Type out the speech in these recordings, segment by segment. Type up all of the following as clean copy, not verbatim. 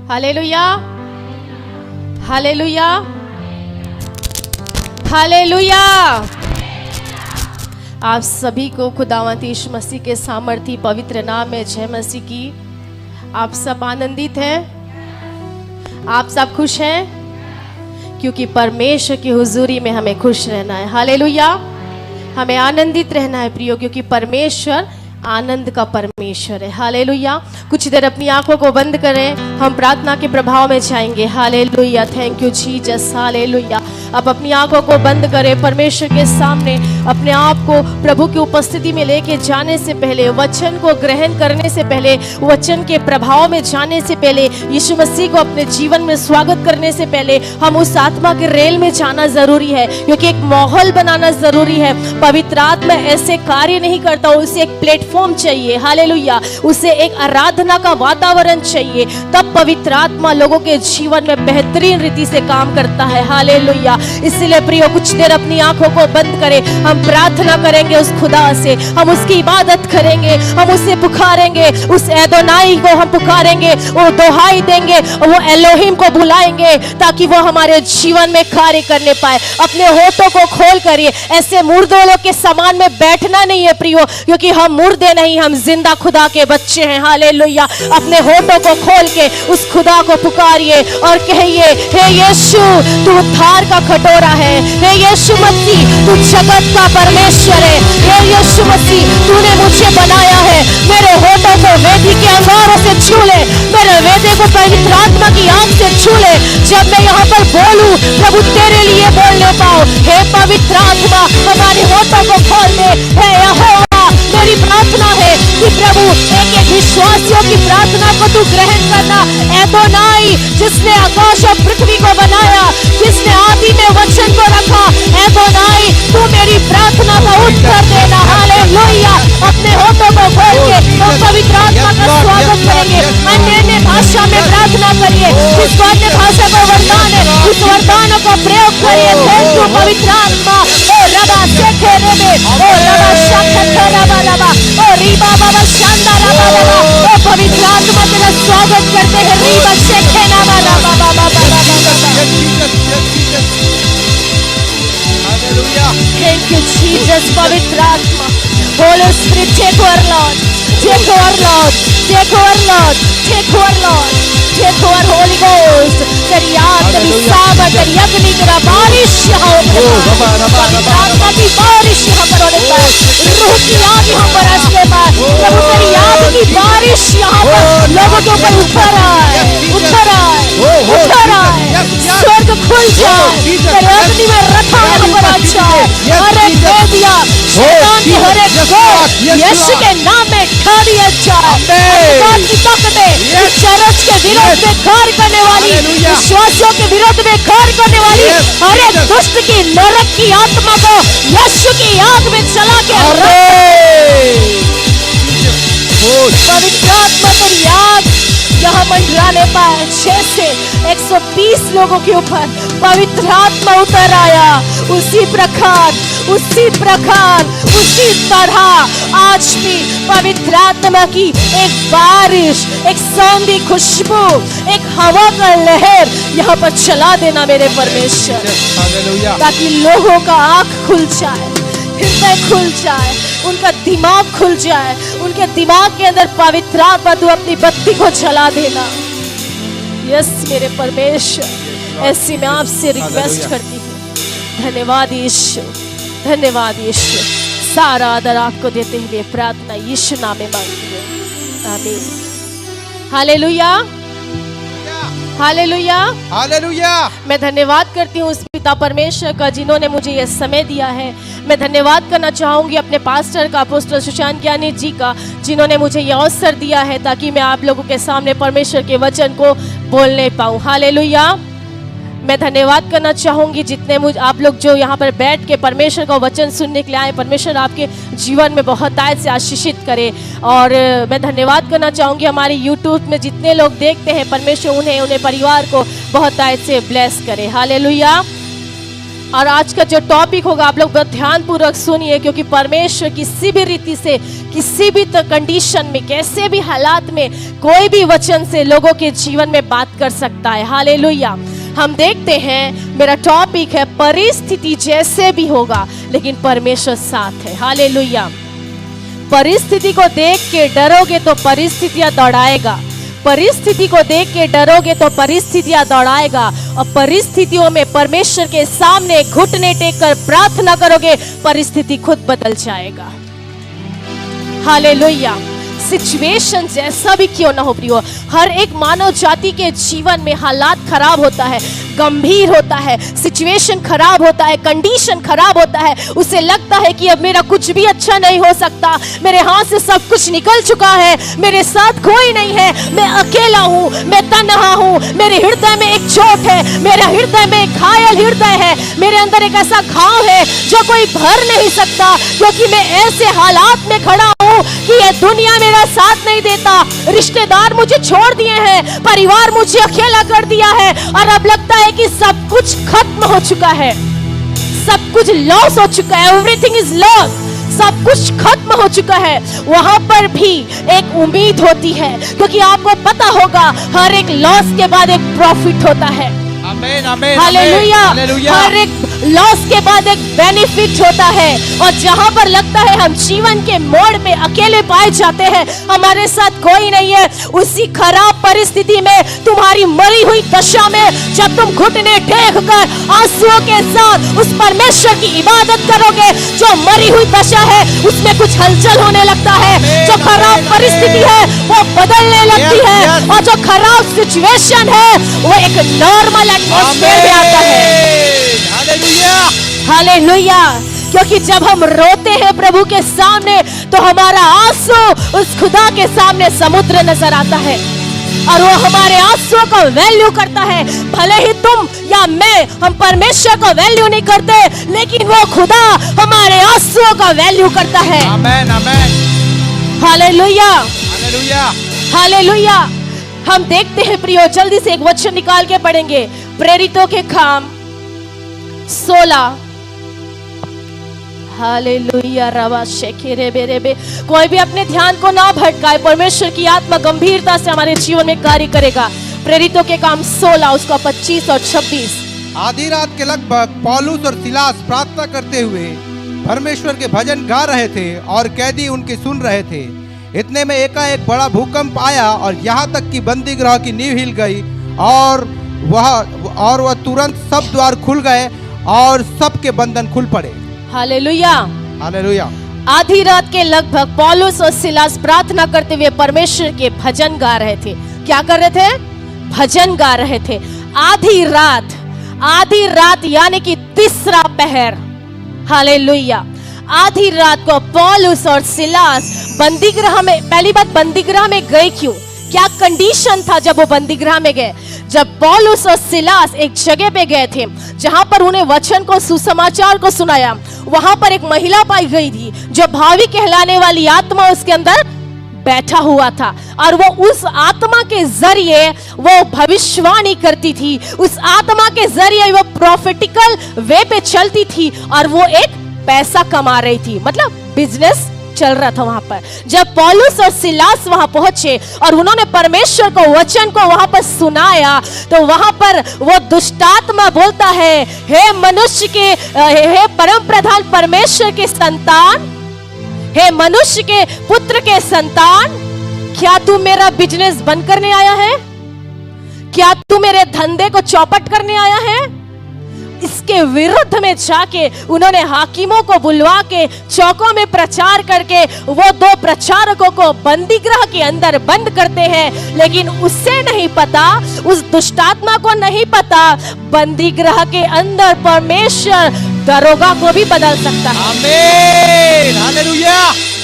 Hallelujah, hallelujah, hallelujah. आप सभी को खुदावंद यीशु मसीह के सामर्थी पवित्र नाम में जय मसीह की। आप सब आनंदित हैं? आप सब खुश हैं? क्योंकि परमेश्वर की हुजूरी में हमें खुश रहना है। हालेलुया, हमें आनंदित रहना है प्रियो, क्योंकि परमेश्वर आनंद का परमेश्वर है। हालेलुया। कुछ देर अपनी आंखों को बंद करें, हम प्रार्थना के प्रभाव में जाएंगे। Hallelujah, thank you Jesus. Hallelujah. अब अपनी आंखों को बंद करें, परमेश्वर के सामने अपने आप को प्रभु की उपस्थिति में लेके जाने से पहले, वचन को ग्रहण करने से पहले, वचन के प्रभाव में जाने से पहले, यीशु मसीह को अपने जीवन में स्वागत करने से पहले हम उस आत्मा के रेल में जाना जरूरी है, क्योंकि एक माहौल बनाना जरूरी है। पवित्र आत्मा ऐसे कार्य नहीं करता, उसे एक प्लेटफॉर्म चाहिए। हालेलुया, उसे एक आराधना का वातावरण चाहिए, तब पवित्र आत्मा लोगों के जीवन में बेहतरीन रीति से काम करता है। हालेलुया। इसलिए प्रियो, कुछ देर अपनी आंखों को बंद करें, हम प्रार्थना करेंगे उस खुदा से, हम उसकी इबादत करेंगे, हम उसे पुकारेंगे, उस एदोनाई को हम पुकारेंगे, वो दोहाई देंगे, वो एलोहिम को बुलाएंगे, ताकि वो हमारे जीवन में कार्य करने पाए। अपने होठों को खोल करिए, ऐसे मुर्दों के समान में बैठना नहीं है प्रियो, क्योंकि हम मुर्दे नहीं, हम जिंदा खुदा के बच्चे हैं। हालेलुया। अपने होठों को खोल के उस खुदा को पुकारिए और कहिए, हे यीशु तू उद्धार का खटोरा है, हे यीशु मसीह तू जगत का परमेश्वर है, हे यीशु मसीह तूने मुझे बनाया है। मेरे होठों को वेदी के अंगारों से छू ले, मेरे वेदे को पवित्र आत्मा की आंख से छू ले। जब मैं यहाँ पर बोलूं, प्रभु तेरे लिए बोलने पाऊं। हे पवित्र आत्मा हमारे होठों को खोल दे। हे यहोवा, मेरी प्रार्थना है कि प्रभु एक एक विश्वासियों की प्रार्थना को तू ग्रहण करना। एदोनाई, जिसने आकाश और पृथ्वी को बनाया, जिसने आदि में वचन को रखा, एदोनाई तू मेरी प्रार्थना का उत्तर देना। हालेलुया। अपने होठों को खोल के हम पवित्र आत्मा का स्वागत करेंगे। अन्य भाषा में प्रार्थना करिए, जिसको अन्य भाषा का वरदान है उस वरदानों का प्रयोग करिए। थैंक यू पवित्र आत्मा। ओ रबा सेखे रेबे, ओ रबा शाखे रबा रबा, ओ रीबा बाबा शांदा रबा रबा। ओ पवित्र आत्मा तेरा स्वागत करते हैं। रीबा सेखे रबा रबा बाबा बाबा। Thank you Jesus, पवित्र आत्मा। Holy Spirit, take over Lord, take over Lord, take over Lord, take over Lord, take over Holy Ghost। तेरी आग, तेरी सामर्थ, तेरी अग्नि, तेरा बारिश यहाँ होने पाए। पवित्र आत्मा की बारिश यहाँ पर होने पाए। रूह की आग यहाँ पर बरसने पाए। प्रभु तेरी आग की बारिश यहाँ पर लोगों के ऊपर उतर आए, उतर आए, उतर आए। स्वर्ग खुल जाए, तेरे अग्नि में रखा यहाँ पर आ जाए। हर एक वेदिया, शैतान की हर एक गोद यीशु के नाम में ढा दिया जाए। शैतान की ताकतें इस चर्च के विरोध में कार्य करने वाली, विश्वासियों के विरोध में कार्य करने वाली हर एक दुष्ट की नरक की आत्मा को यीशु की आग में चला के पवित्र आत्मा तेरी आग यहाँ मंडराने पाए। 6 से 120 लोगों के ऊपर पवित्र आत्मा उतर आया। उसी प्रकार, उसी प्रकार, उसी तरह आज भी पवित्र आत्मा की एक बारिश, एक सौंधी खुशबू, एक हवा का लहर यहाँ पर चला देना मेरे परमेश्वर, ताकि लोगों का आंख खुल जाए, हृदय खुल जाए, उनका दिमाग खुल जाए। उनके दिमाग के अंदर पवित्र आत्मा तू अपनी बत्ती को जला देना। यस मेरे परमेश्वर, ऐसी मैं आपसे रिक्वेस्ट करती हूँ। धन्यवाद यीशु, धन्यवाद यीशु। सारा आदर आपको देते हुए प्रार्थना यीशु नाम में मांगती हूँ, आमीन। Hallelujah, hallelujah, hallelujah. मैं धन्यवाद करती हूँ उस पिता परमेश्वर का जिन्होंने मुझे यह समय दिया है। मैं धन्यवाद करना चाहूँगी अपने पास्टर का, अपोस्टल सुशांत ज्ञानी जी का, जिन्होंने मुझे यह अवसर दिया है ताकि मैं आप लोगों के सामने परमेश्वर के वचन को बोलने पाऊँ। हालेलुया। मैं धन्यवाद करना चाहूँगी जितने आप लोग जो यहाँ पर बैठ के परमेश्वर का वचन सुनने के लिए आए। परमेश्वर आपके जीवन में बहुत आयत से आशीषित करे। और मैं धन्यवाद करना चाहूँगी हमारे यूट्यूब में जितने लोग देखते हैं, परमेश्वर उन्हें परिवार को बहुत आयत से ब्लेस करे। हालेलुया। और आज का जो टॉपिक होगा आप लोग बहुत ध्यानपूर्वक सुनिए, क्योंकि परमेश्वर किसी भी रीति से किसी भी कंडीशन में, कैसे भी हालात में कोई भी वचन से लोगों के जीवन में बात कर सकता है। हालेलुया। हम देखते हैं, मेरा टॉपिक है परिस्थिति जैसे भी होगा लेकिन परमेश्वर साथ है। हालेलुया। परिस्थिति को देख के डरोगे तो परिस्थितियां दौड़ाएगा, परिस्थिति को देख के डरोगे तो परिस्थितियां दौड़ाएगा, और परिस्थितियों में परमेश्वर के सामने घुटने टेक कर प्रार्थना करोगे, परिस्थिति खुद बदल जाएगा। हालेलुया। सिचुएशन जैसा भी क्यों ना हो प्रियो, हर एक मानव जाति के जीवन में हालात खराब होता है, गंभीर होता है, सिचुएशन खराब होता है, कंडीशन खराब होता है, उसे लगता है कि अब मेरा कुछ भी अच्छा नहीं हो सकता, मेरे हाथ से सब कुछ निकल चुका है, मेरे साथ कोई नहीं है, मैं अकेला हूँ, मैं तन्हा हूँ, मेरे हृदय में एक चोट है, मेरे हृदय में एक घायल हृदय है, मेरे अंदर एक ऐसा घाव है जो कोई भर नहीं सकता, क्योंकि मैं ऐसे हालात में खड़ा हूँ कि ये दुनिया मेरा साथ नहीं देता, रिश्तेदार मुझे छोड़ दिए हैं, परिवार मुझे अकेला कर दिया है, और अब लगता है कि सब कुछ खत्म हो चुका है, सब कुछ लॉस हो चुका है, एवरीथिंग इज लॉस, सब कुछ खत्म हो चुका है। वहां पर भी एक उम्मीद होती है, क्योंकि आपको पता होगा हर एक लॉस के बाद एक प्रॉफिट होता है। आमेन, आमेन, हालेलुया। हालेलुया। हर एक लॉस के बाद एक बेनिफिट होता है, और जहां पर लगता है हम जीवन के मोड़ में अकेले पाए जाते हैं, हमारे साथ कोई नहीं है, उसी खराब परिस्थिति में, तुम्हारी मरी हुई दशा में, जब तुम घुटने टेक कर आंसुओं के साथ उस परमेश्वर की इबादत करोगे, जो मरी हुई दशा है उसमें कुछ हलचल होने लगता है, जो खराब परिस्थिति है वो बदलने लगती है, और जो खराब सिचुएशन है वो एक नॉर्मल एटमॉस्फेयर में आता है। Hallelujah, hallelujah. क्योंकि जब हम रोते हैं प्रभु के सामने तो हमारा आंसू उस खुदा के सामने समुद्र नजर आता है, और वो हमारे आंसुओं को वैल्यू करता है। भले ही तुम या मैं, हम परमेश्वर को वैल्यू नहीं करते, लेकिन वो खुदा हमारे आंसुओं का वैल्यू करता है। आमेन, आमेन, हालेलुया, हालेलुया, हालेलुया। हम देखते हैं प्रियो, जल्दी से एक वचन निकाल के पढ़ेंगे, प्रेरितों के काम 16। हालेलुया। रवा शेखिरे बेरेबे। कोई भी अपने ध्यान को ना भटकाए, परमेश्वर की आत्मा गंभीरता से हमारे जीवन में कार्य करेगा। प्रेरितों के काम 16 उसका 25 और 26। आधी रात के लगभग पौलुस और सिलास प्रार्थना करते हुए परमेश्वर के भजन गा रहे थे और कैदी उनकी सुन रहे थे। इतने में एकाएक बड़ा भूकंप आया और यहाँ तक कि बंदी गृह की नींव हिल गई, और वह तुरंत सब द्वार खुल गए और सबके बंधन खुल पड़े। Hallelujah, hallelujah. आधी रात के लगभग पौलुस और सिलास प्रार्थना करते हुए परमेश्वर के भजन गा रहे थे। क्या कर रहे थे? भजन गा रहे थे। आधी रात, आधी रात यानी कि तीसरा पहर। हालेलुया। आधी रात को पौलुस और सिलास बंदीगृह में, पहली बात बंदीगृह में गए क्यों? क्या कंडीशन था जब वो बंदीगृह में गए? जब पौलुस और सिलास एक जगह पे गए थे जहां पर उन्हें वचन को, सुसमाचार को सुनाया, वहां पर एक महिला पाई गई थी जो भावी कहलाने वाली आत्मा उसके अंदर बैठा हुआ था, और वो उस आत्मा के जरिए वो भविष्यवाणी करती थी, उस आत्मा के जरिए वो प्रॉफिटिकल वे पे चलती थी, और वो एक पैसा कमा रही थी, मतलब बिजनेस चल रहा था वहां पर। जब पौलुस और सिलास वहां पहुंचे और उन्होंने परमेश्वर को, वचन को वहां पर सुनाया, तो वहां पर वो दुष्टात्मा बोलता है, हे मनुष्य के, हे परम प्रधान परमेश्वर के संतान, हे मनुष्य के पुत्र के संतान, क्या तू मेरा बिजनेस बंद करने आया है? क्या तू मेरे धंधे को चौपट करने आया है? इसके विरुद्ध में जाके उन्होंने हाकिमों को बुलवा के चौकों में प्रचार करके वो 2 प्रचारकों को बंदीगृह के अंदर बंद करते हैं। लेकिन उससे नहीं पता, उस दुष्टात्मा को नहीं पता, बंदीगृह के अंदर परमेश्वर दरोगा को भी बदल सकता है। आमीन, हालेलुया।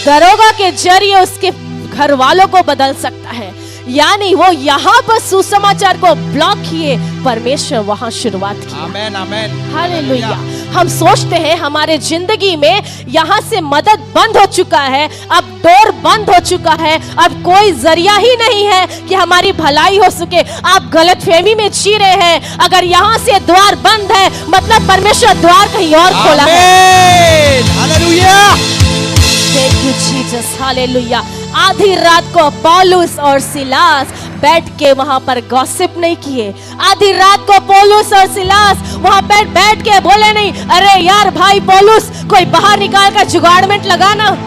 दरोगा के जरिए उसके घर वालों को बदल सकता है। यानी वो यहाँ पर सुसमाचार को ब्लॉक किए, परमेश्वर वहां शुरुआत की। आमेन, आमेन, हालेलुया। हम सोचते हैं हमारे जिंदगी में यहाँ से मदद बंद हो चुका है, अब डोर बंद हो चुका है, अब कोई जरिया ही नहीं है कि हमारी भलाई हो सके। आप गलतफहमी में जी रहे हैं। अगर यहाँ से द्वार बंद है, मतलब परमेश्वर द्वार कहीं और खोला है। Hallelujah. Thank you Jesus, hallelujah. आधी रात को पौलुस और सिलास बैठ के वहां पर गॉसिप नहीं किए। आधी रात को पौलुस और सिलास वहां पर बैठ के बोले नहीं, अरे यार भाई पौलुस, कोई बाहर निकाल कर जुगाड़मेंट लगाना,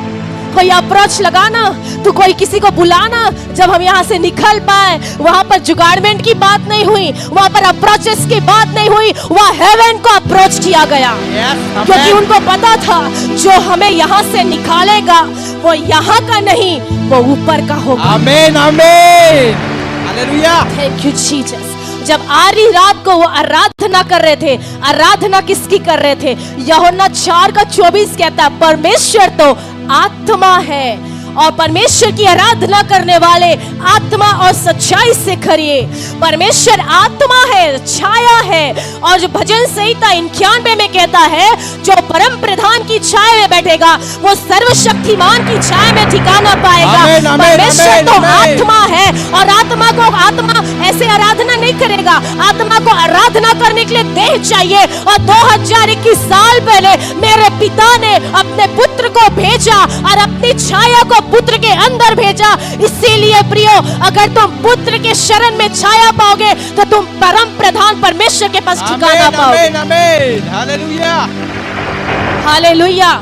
कोई अप्रोच लगाना, तो कोई किसी को बुलाना जब हम यहाँ से निकल पाए। वहां पर जुगाड़मेंट की बात नहीं हुई, वहां पर अप्रोचेस की बात नहीं हुई, वहां हेवन को अप्रोच किया गया। क्योंकि उनको पता था जो हमें यहाँ से निकालेगा वो यहाँ का नहीं, वो ऊपर का होगा। आमीन आमीन, हालेलुया। Thank you Jesus. जब आधी रात को वो आराधना कर रहे थे, आराधना किसकी कर रहे थे? यूहन्ना 4:24 कहता है, परमेश्वर तो आत्मा है और परमेश्वर की आराधना करने वाले आत्मा और सच्चाई से करिए। परमेश्वर आत्मा है, छाया है। और जो भजन संहिता 91 में कहता है, जो परम प्रधान की छाया में बैठेगा वो सर्वशक्तिमान की छाया में ठिकाना पाएगा। परमेश्वर तो आत्मा है और आत्मा ऐसे आराधना नहीं करेगा। आत्मा को आराधना करने के लिए देह चाहिए। और 2021 साल पहले मेरे पिता ने अपने पुत्र को भेजा और अपनी छाया को पुत्र के अंदर भेजा। इसीलिए प्रियो, अगर तुम पुत्र के शरण में छाया पाओगे तो तुम परम प्रधान परमेश्वर के पास ठिकाना पाओगे। आमीन आमीन, हालेलुया हालेलुया।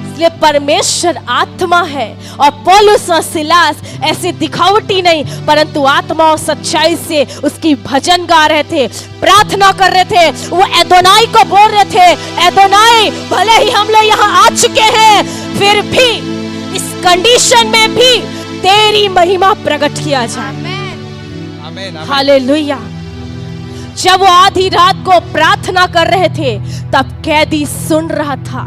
इसलिए परमेश्वर आत्मा है और पौलुस और सिलास ऐसे दिखावटी नहीं परंतु आत्मा और सच्चाई से उसकी भजन गा रहे थे, प्रार्थना कर रहे थे। वो एदोनाई को बोल रहे थे, एदोनाई भले ही हम लोग यहाँ आ चुके हैं फिर भी इस कंडीशन में भी तेरी महिमा प्रकट किया जाए। आमीन, हालेलुया। जब वो आधी रात को प्रार्थना कर रहे थे तब कैदी सुन रहा था।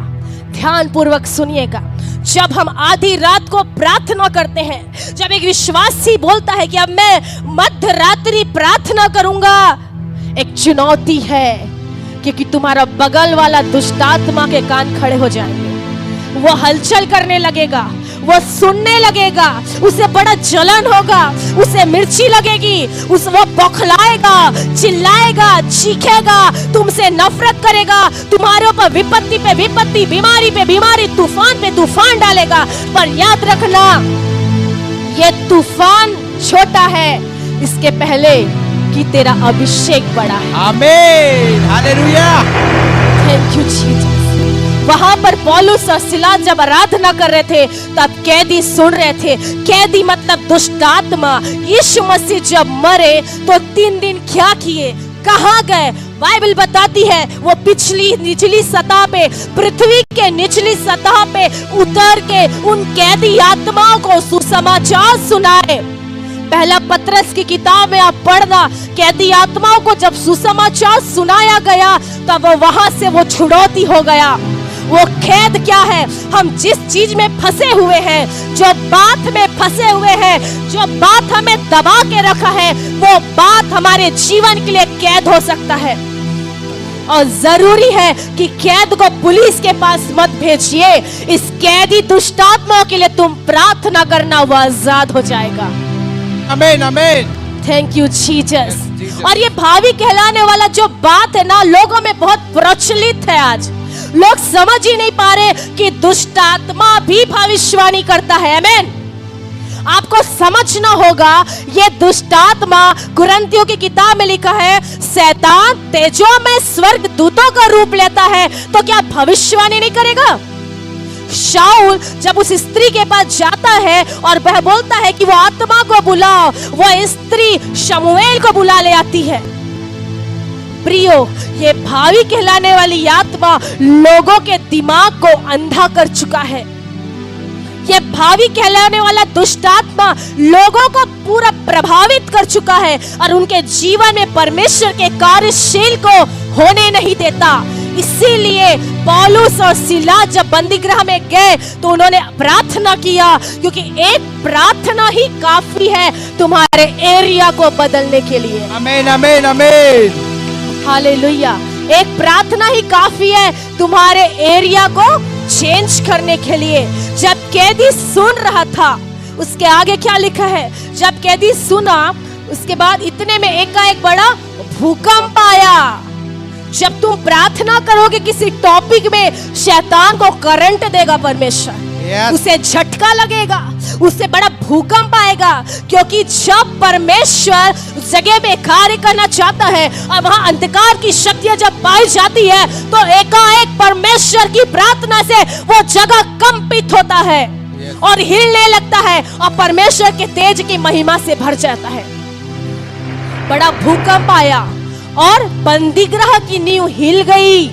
ध्यान पूर्वक सुनिएगा। जब हम आधी रात को प्रार्थना करते हैं, जब एक विश्वासी बोलता है कि अब मैं मध्य रात्रि प्रार्थना करूंगा, एक चुनौती है क्योंकि तुम्हारा बगल वाला दुष्टात्मा के कान खड़े हो जाएंगे। वो हलचल करने लगेगा, वो सुनने लगेगा, उसे बड़ा जलन होगा, उसे मिर्ची लगेगी, वो बौखलाएगा, चिल्लाएगा, चीखेगा, तुमसे नफरत करेगा, तुम्हारे ऊपर विपत्ति पे विपत्ति, बीमारी पे बीमारी, तूफान पे तूफान डालेगा। पर याद रखना, ये तूफान छोटा है इसके पहले कि तेरा अभिषेक बड़ा है। आमीन, हालेलुया। Thank you Jesus. वहां पर पौलुस और सिलास जब आराधना कर रहे थे तब कैदी सुन रहे थे। कैदी मतलब दुष्ट आत्मा। यीशु मसीह जब मरे तो 3 दिन क्या किए, कहाँ गए? बाइबल बताती है वो निचली सतह पे, पृथ्वी के निचली सतह पे उतर के उन कैदी आत्माओं को सुसमाचार सुनाए। पहला पतरस की किताब में आप पढ़ना, कैदी आत्माओं को जब सुसमाचार सुनाया गया तब वहां से वो छुड़ौती हो गया। वो खेद क्या है? हम जिस चीज में फंसे हुए हैं, जो बात में फंसे हुए हैं, जो बात हमें दबा के रखा है, वो बात हमारे जीवन के लिए कैद हो सकता है। और जरूरी है कि कैद को पुलिस के पास मत भेजिए। इस कैदी दुष्टात्माओं के लिए तुम प्रार्थना करना, वो आजाद हो जाएगा। आमीन आमीन, थैंक यू जीसस। और ये भावी कहलाने वाला जो बात है ना, लोगों में बहुत प्रचलित है। आज लोग समझ ही नहीं पा रहे कि दुष्ट आत्मा भी भविष्यवाणी करता है। आमीन। आपको समझना होगा, ये दुष्ट आत्मा कुरिन्थियों की किताब में लिखा है, शैतान तेजों में स्वर्ग दूतों का रूप लेता है, तो क्या भविष्यवाणी नहीं करेगा? शाऊल जब उस स्त्री के पास जाता है और वह बोलता है कि वो आत्मा को बुलाओ, वो स्त्री शमूएल को बुला ले आती है। प्रियो, ये भावी कहलाने वाली आत्मा लोगों के दिमाग को अंधा कर चुका है। ये भावी कहलाने वाला दुष्ट आत्मा लोगों को पूरा प्रभावित कर चुका है और उनके जीवन में परमेश्वर के कार्यशील को होने नहीं देता। इसीलिए पौलुस और सिलास जब बंदीगृह में गए तो उन्होंने प्रार्थना किया, क्योंकि एक प्रार्थना ही काफी है तुम्हारे एरिया को बदलने के लिए। आमीन आमीन आमीन, हालेलुया। एक प्रार्थना ही काफी है तुम्हारे एरिया को चेंज करने के लिए। जब कैदी सुन रहा था, उसके आगे क्या लिखा है? जब कैदी सुना, उसके बाद इतने में एकाएक बड़ा भूकंप आया। जब तुम प्रार्थना करोगे किसी टॉपिक में, शैतान को करंट देगा परमेश्वर। Yes. उसे झटका लगेगा, उससे बड़ा भूकंप आएगा, क्योंकि जब परमेश्वर उस जगह में कार्य करना चाहता है और वहां अंधकार की शक्तियां जब पाई जाती है तो एकाएक परमेश्वर की प्रार्थना से वो जगह कंपित होता है और हिलने लगता है और परमेश्वर के तेज की महिमा से भर जाता है। बड़ा भूकंप आया और बंदीगृह की नींव हिल गई।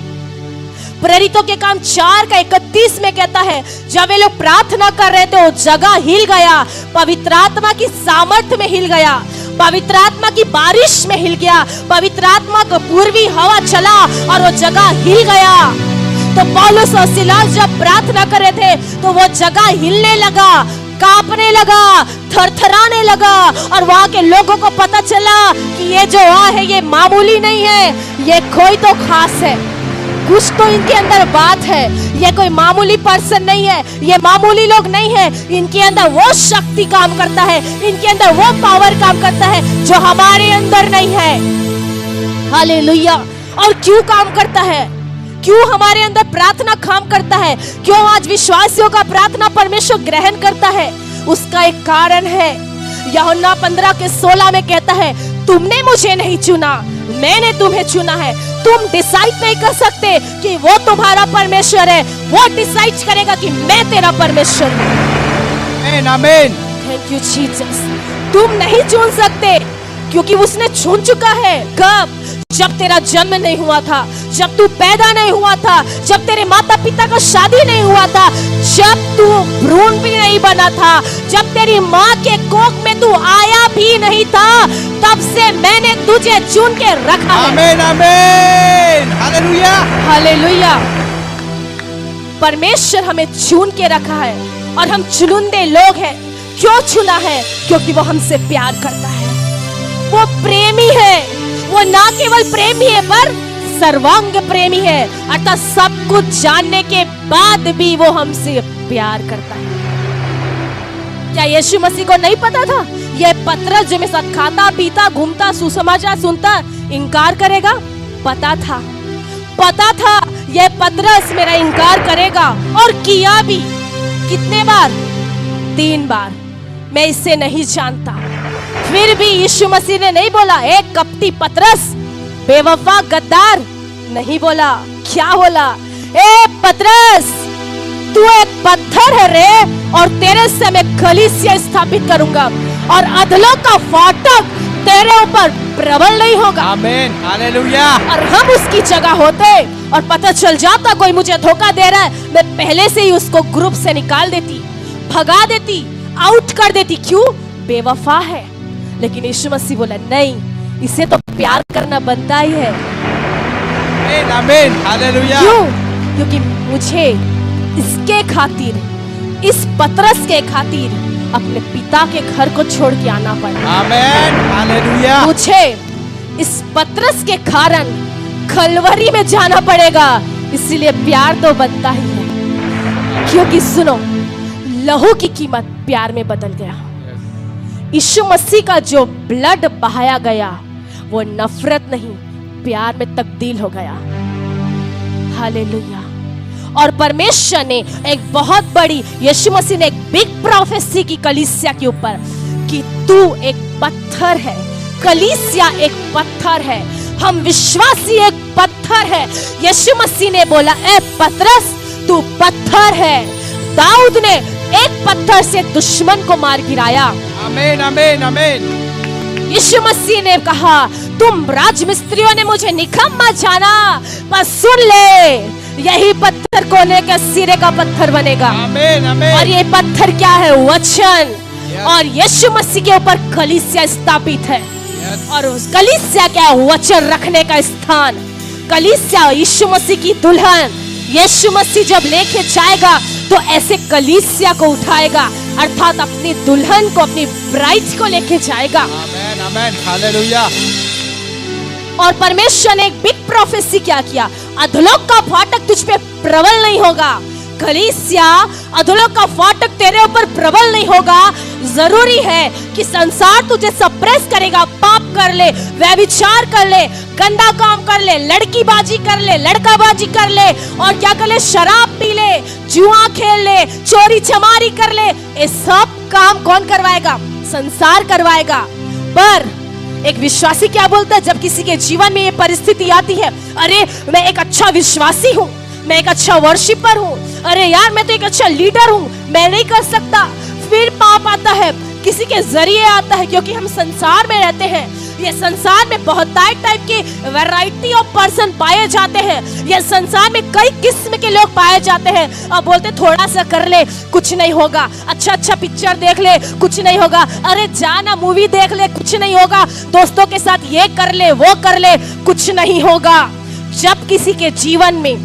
प्रेरितों के काम 4:31 में कहता है, जब वे लोग प्रार्थना कर रहे थे वो जगह हिल गया, पवित्र आत्मा की सामर्थ्य में हिल गया, पवित्र आत्मा की बारिश में हिल गया, पवित्र आत्मा का पूर्वी हवा चला और वो जगह हिल गया। तो पौलुस और सिलास जब प्रार्थना कर रहे थे तो वो जगह हिलने लगा, कांपने लगा, थरथराने लगा और वहां के लोगों को पता चला कि ये जो है ये मामूली नहीं है, ये कोई तो खास है, कुछ तो इनके अंदर बात है, ये कोई मामूली पर्सन नहीं है, ये मामूली लोग नहीं है, इनके अंदर वो शक्ति काम करता है, इनके अंदर वो पावर काम करता है जो हमारे अंदर नहीं है। हालेलुया। और क्यों काम करता है, क्यों हमारे अंदर प्रार्थना काम करता है, क्यों आज विश्वासियों का प्रार्थना परमेश्वर ग्रहण करता है, उसका एक कारण है। यूहन्ना 15:16 में कहता है, तुमने मुझे नहीं चुना, मैंने तुम्हें चुना है। तुम डिसाइड नहीं कर सकते कि वो तुम्हारा परमेश्वर है, वो डिसाइड करेगा कि मैं तेरा परमेश्वर हूँ। आमीन आमीन। Thank you Jesus. तुम नहीं चुन सकते क्योंकि उसने चुन चुका है। कब? जब तेरा जन्म नहीं हुआ था, जब तू पैदा नहीं हुआ था, जब तेरे माता पिता का शादी नहीं हुआ था, जब तू भ्रूण भी नहीं बना था, जब तेरी माँ के कोख में तू आया भी नहीं था, तब से मैंने तुझे चुन के रखा है। आमीन आमीन। Hallelujah hallelujah. परमेश्वर हमें चुन के रखा है और हम चुनिंदे लोग हैं। क्यों चुना है? क्योंकि वो हमसे प्यार करता है, वो प्रेमी है, वो ना केवल प्रेमी है पर सर्वांग प्रेमी है, अर्थात सब कुछ जानने के बाद भी वो हमसे प्यार करता है। क्या यीशु मसीह को नहीं पता था ये पतरस जो मेरे साथ खाता पीता घूमता सुसमाचार सुनता इनकार करेगा? पता था, पता था ये पतरस मेरा इनकार करेगा और किया भी। कितने बार? 3 बार। मैं इससे नहीं जानता। फिर भी यीशु मसीह ने नहीं बोला ए कपटी पतरस, बेवफा गद्दार, नहीं बोला। क्या बोला? ए पतरस, तू एक पत्थर है रे, और तेरे से मैं कलीसिया स्थापित करूंगा और अधलों का फाटक तेरे ऊपर प्रबल नहीं होगा। आमीन हालेलुया। और हम उसकी जगह होते और पता चल जाता कोई मुझे धोखा दे रहा है, मैं पहले से ही उसको ग्रुप से निकाल देती, भगा देती, आउट कर देती। क्यों? बेवफा है। लेकिन यीशु मसीह बोला नहीं, इसे तो प्यार करना बनता ही है। आमीन आमीन हालेलुया। क्यों? क्योंकि मुझे इसके खातिर, इस पतरस के खातिर अपने पिता के घर को छोड़ के आना पड़ा। आमीन हालेलुया। मुझे इस पतरस के कारण खलवरी में जाना पड़ेगा, इसलिए प्यार तो बनता ही है। क्योंकि सुनो, लहू की कीमत प्यार में बदल गया। यीशु मसीह का जो ब्लड बहाया गया वो नफरत नहीं, प्यार में तब्दील हो गया। हालेलुया। और परमेश्वर ने एक बहुत बड़ी, यीशु मसीह ने एक बिग प्रोफेसी की कलीसिया के ऊपर कि तू एक पत्थर है, कलीसिया एक पत्थर है, हम विश्वासी एक पत्थर है। यीशु मसीह ने बोला ए पतरस तू पत्थर है। दाऊद ने एक पत्थर से दुश्मन को मार गिराया। आमीन आमीन आमीन। यीशु मसीह ने कहा तुम राजमिस्त्रियों ने मुझे निकम्मा जाना, पर सुन ले यही पत्थर कोने के सिरे का पत्थर बनेगा। आमीन आमीन। और ये पत्थर क्या है? वचन। और यीशु मसीह के ऊपर कलीसिया स्थापित है। और उस कलीसिया क्या है? वचन रखने का स्थान। कलीसिया यीशु मसीह की दुल्हन। यीशु मसीह जब लेके जाएगा तो ऐसे कलीसिया को उठाएगा, अर्थात अपनी दुल्हन को, अपनी ब्राइड को लेके जाएगा। आमीन आमीन हालेलुया। और परमेश्वर ने एक बिग प्रोफेसी क्या किया? अधोलोक का फाटक तुझ पे प्रबल नहीं होगा। कलीसिया अधोलोक का फाटक तेरे ऊपर प्रबल नहीं होगा, जरूरी है कि संसार तुझे सप्रेस करेगा। पाप कर ले, व्यभिचार कर ले, गंदा काम कर ले, लड़कीबाजी कर ले, लड़काबाजी कर ले, और क्या कर ले, शराब पी ले, जुआ खेल ले, चोरी चमारी कर ले। ये सब काम कौन करवाएगा? संसार करवाएगा। पर एक विश्वासी क्या बोलता है जब किसी के जीवन में ये परिस्थिति आती है? अरे मैं एक अच्छा विश्वासी हूँ, मैं एक अच्छा वर्शिपर हूँ, अरे यार मैं तो एक अच्छा लीडर हूँ, मैं नहीं कर सकता। फिर पाप आता है, किसी के जरिए आता है, क्योंकि हम संसार में रहते हैं। ये संसार में बहुत टाइप के वैरायटी ऑफ पर्सन पाए जाते हैं। ये संसार में कई किस्म के लोग पाए जाते हैं। अब बोलते थोड़ा सा कर ले, कुछ नहीं होगा, अच्छा पिक्चर देख ले, कुछ नहीं होगा, अरे जाना मूवी देख ले, कुछ नहीं होगा, दोस्तों के साथ ये कर ले, वो कर ले, कुछ नहीं होगा। जब किसी के जीवन में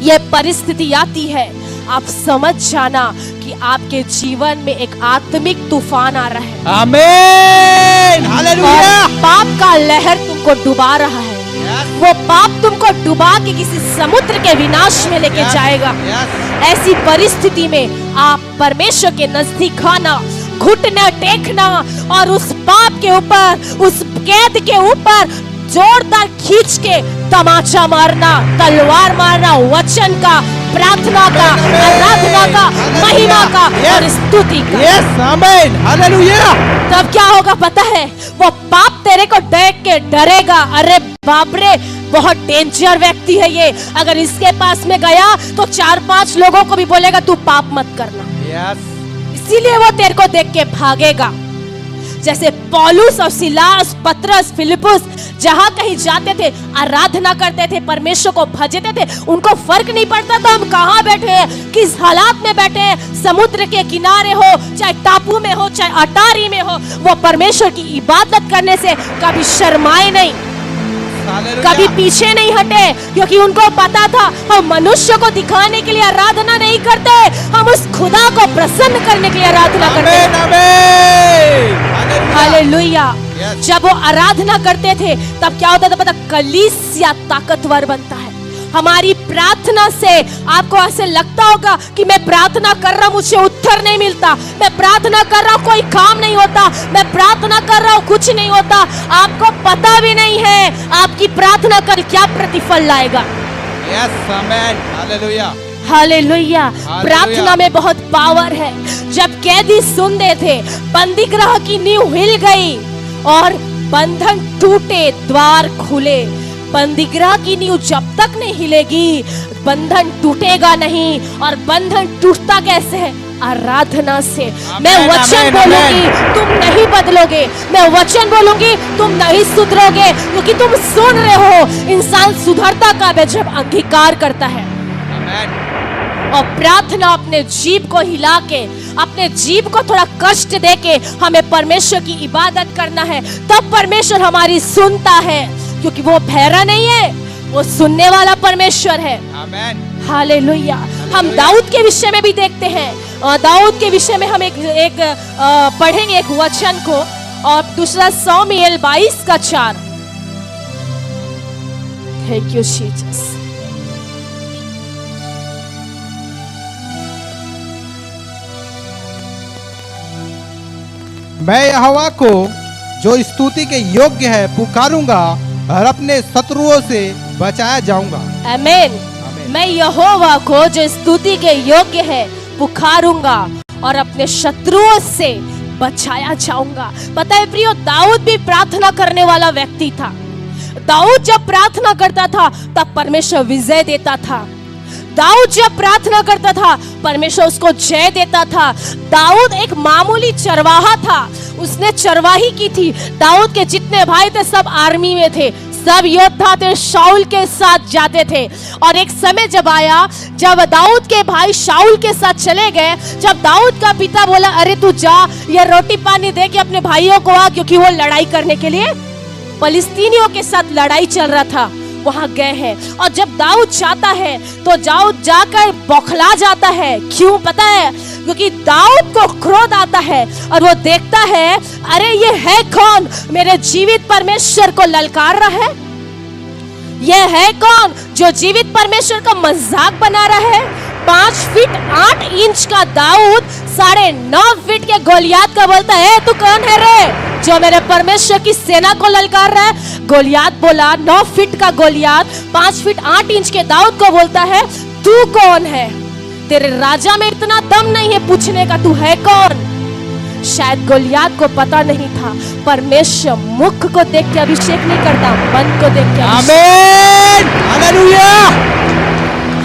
ये परिस्थिति आती है, आप समझ जाना कि आपके जीवन में एक आत्मिक तूफान आ रहा है। आमीन, हालेलुया। पाप का लहर तुमको डुबा रहा है। वो पाप तुमको डुबा के किसी समुद्र के विनाश में लेके जाएगा। ऐसी परिस्थिति में आप परमेश्वर के नजदीक आना, घुटना टेकना और उस पाप के ऊपर, उस कैद के ऊपर जोरदार खींच के तमाचा मारना, तलवार मारना, वचन का, प्रार्थना का, आराधना का, महिमा का और स्तुति का। यस, आमीन, हालेलुया। तब क्या होगा पता है? वो पाप तेरे को देख के डरेगा। अरे बाप रे, बहुत डेंजर व्यक्ति है ये, अगर इसके पास में गया तो 4-5 लोगों को भी बोलेगा तू पाप मत करना। यस, इसीलिए वो तेरे को देख के भागेगा। जैसे पौलुस और सिलास, पतरस, फिलिपुस जहां कहीं जाते थे, आराधना करते थे, परमेश्वर को भजते थे, उनको फर्क नहीं पड़ता था हम कहां बैठे हैं, किस हालात में बैठे हैं, समुद्र के किनारे हो, चाहे टापू में हो, चाहे अटारी में हो, वो परमेश्वर की इबादत करने से कभी शर्माए नहीं, कभी पीछे नहीं हटे, क्योंकि उनको पता था हम मनुष्य को दिखाने के लिए आराधना नहीं करते, हम उस खुदा को प्रसन्न करने के लिए आराधना करते हैं। हालेलुया। जब वो आराधना करते थे तब क्या होता था पता? कलीसिया ताकतवर बनता है। हमारी प्रार्थना से आपको ऐसे लगता होगा कि मैं प्रार्थना कर रहा हूं, मुझे उत्तर नहीं मिलता, मैं प्रार्थना कर रहा हूं, कोई काम नहीं होता, मैं प्रार्थना कर रहा हूं, कुछ नहीं होता। आपको पता भी नहीं है आपकी प्रार्थना कर क्या प्रतिफल लाएगा। यस, आमीन, हालेलुया, हालेलुया। प्रार्थना में बहुत पावर है। जब कैदी सुनते थे, बंदी गृह की नींव हिल गई और बंधन टूटे, द्वार खुले। बंदीगृह की नींव जब तक नहीं हिलेगी, बंधन टूटेगा नहीं। और बंधन टूटता कैसे है? आराधना से। मैं वचन बोलूंगी, तुम नहीं बदलोगे, मैं वचन बोलूंगी, तुम नहीं सुधरोगे, क्योंकि तुम सुन रहे हो। इंसान सुधरता कब है? जब अंगीकार करता है। और प्रार्थना अपने जीभ को हिला के, अपने जीभ को थोड़ा कष्ट दे के हमें परमेश्वर की इबादत करना है, तब परमेश्वर हमारी सुनता है, क्योंकि वो बहरा नहीं है, वो सुनने वाला परमेश्वर है। आमीन, हालेलुया। हम दाऊद के विषय में भी देखते हैं। दाऊद के विषय में हम एक पढ़ेंगे एक वचन को, और दूसरा सामुएल 22:4। Thank you Jesus. मैं यहोवा को जो स्तुति के योग्य है पुकारूंगा और अपने शत्रुओं से बचाया जाऊंगा। आमीन। मैं यहोवा को जो स्तुति के योग्य है पुकारूंगा और अपने शत्रुओं से बचाया जाऊंगा। पता है प्रियो, दाऊद भी प्रार्थना करने वाला व्यक्ति था। दाऊद जब प्रार्थना करता था तब परमेश्वर विजय देता था। दाऊद जब प्रार्थना करता था परमेश्वर उसको जय देता था। दाऊद एक मामूली चरवाहा था, उसने चरवाही की थी। दाऊद के जितने भाई थे सब आर्मी में थे, सब योद्धा थे, शाऊल के साथ जाते थे। और एक समय जब आया जब दाऊद के भाई शाऊल के साथ चले गए, जब दाऊद का पिता बोला अरे तू जा, ये रोटी पानी दे के अपने भाइयों को आ, क्योंकि वो लड़ाई करने के लिए फलिस्तीनियों के साथ लड़ाई चल रहा था, वहां गए हैं। और जब दाऊद जाता है तो दाऊद जाकर बौखला जाता है। क्यों पता है? क्योंकि दाऊद को क्रोध आता है और वो देखता है अरे ये है कौन मेरे जीवित परमेश्वर को ललकार रहा है? ये है कौन जो जीवित परमेश्वर का मजाक बना रहा है? 5 फीट 8 इंच का दाऊद 9.5 फीट के गोलियात का बोलता है, तू कौन है रे जो मेरे परमेश्वर की सेना को ललकार रहा है? गोलियात बोला, 9 फीट का गोलियात 5 फीट 8 इंच के दाऊद को बोलता है, तू कौन है? तेरे राजा में इतना दम नहीं है पूछने का, तू है कौन? शायद गोलियात को पता नहीं था, परमेश्वर मुख को देख के अभिषेक नहीं करता, मन को देख के। आमीन, हालेलुया,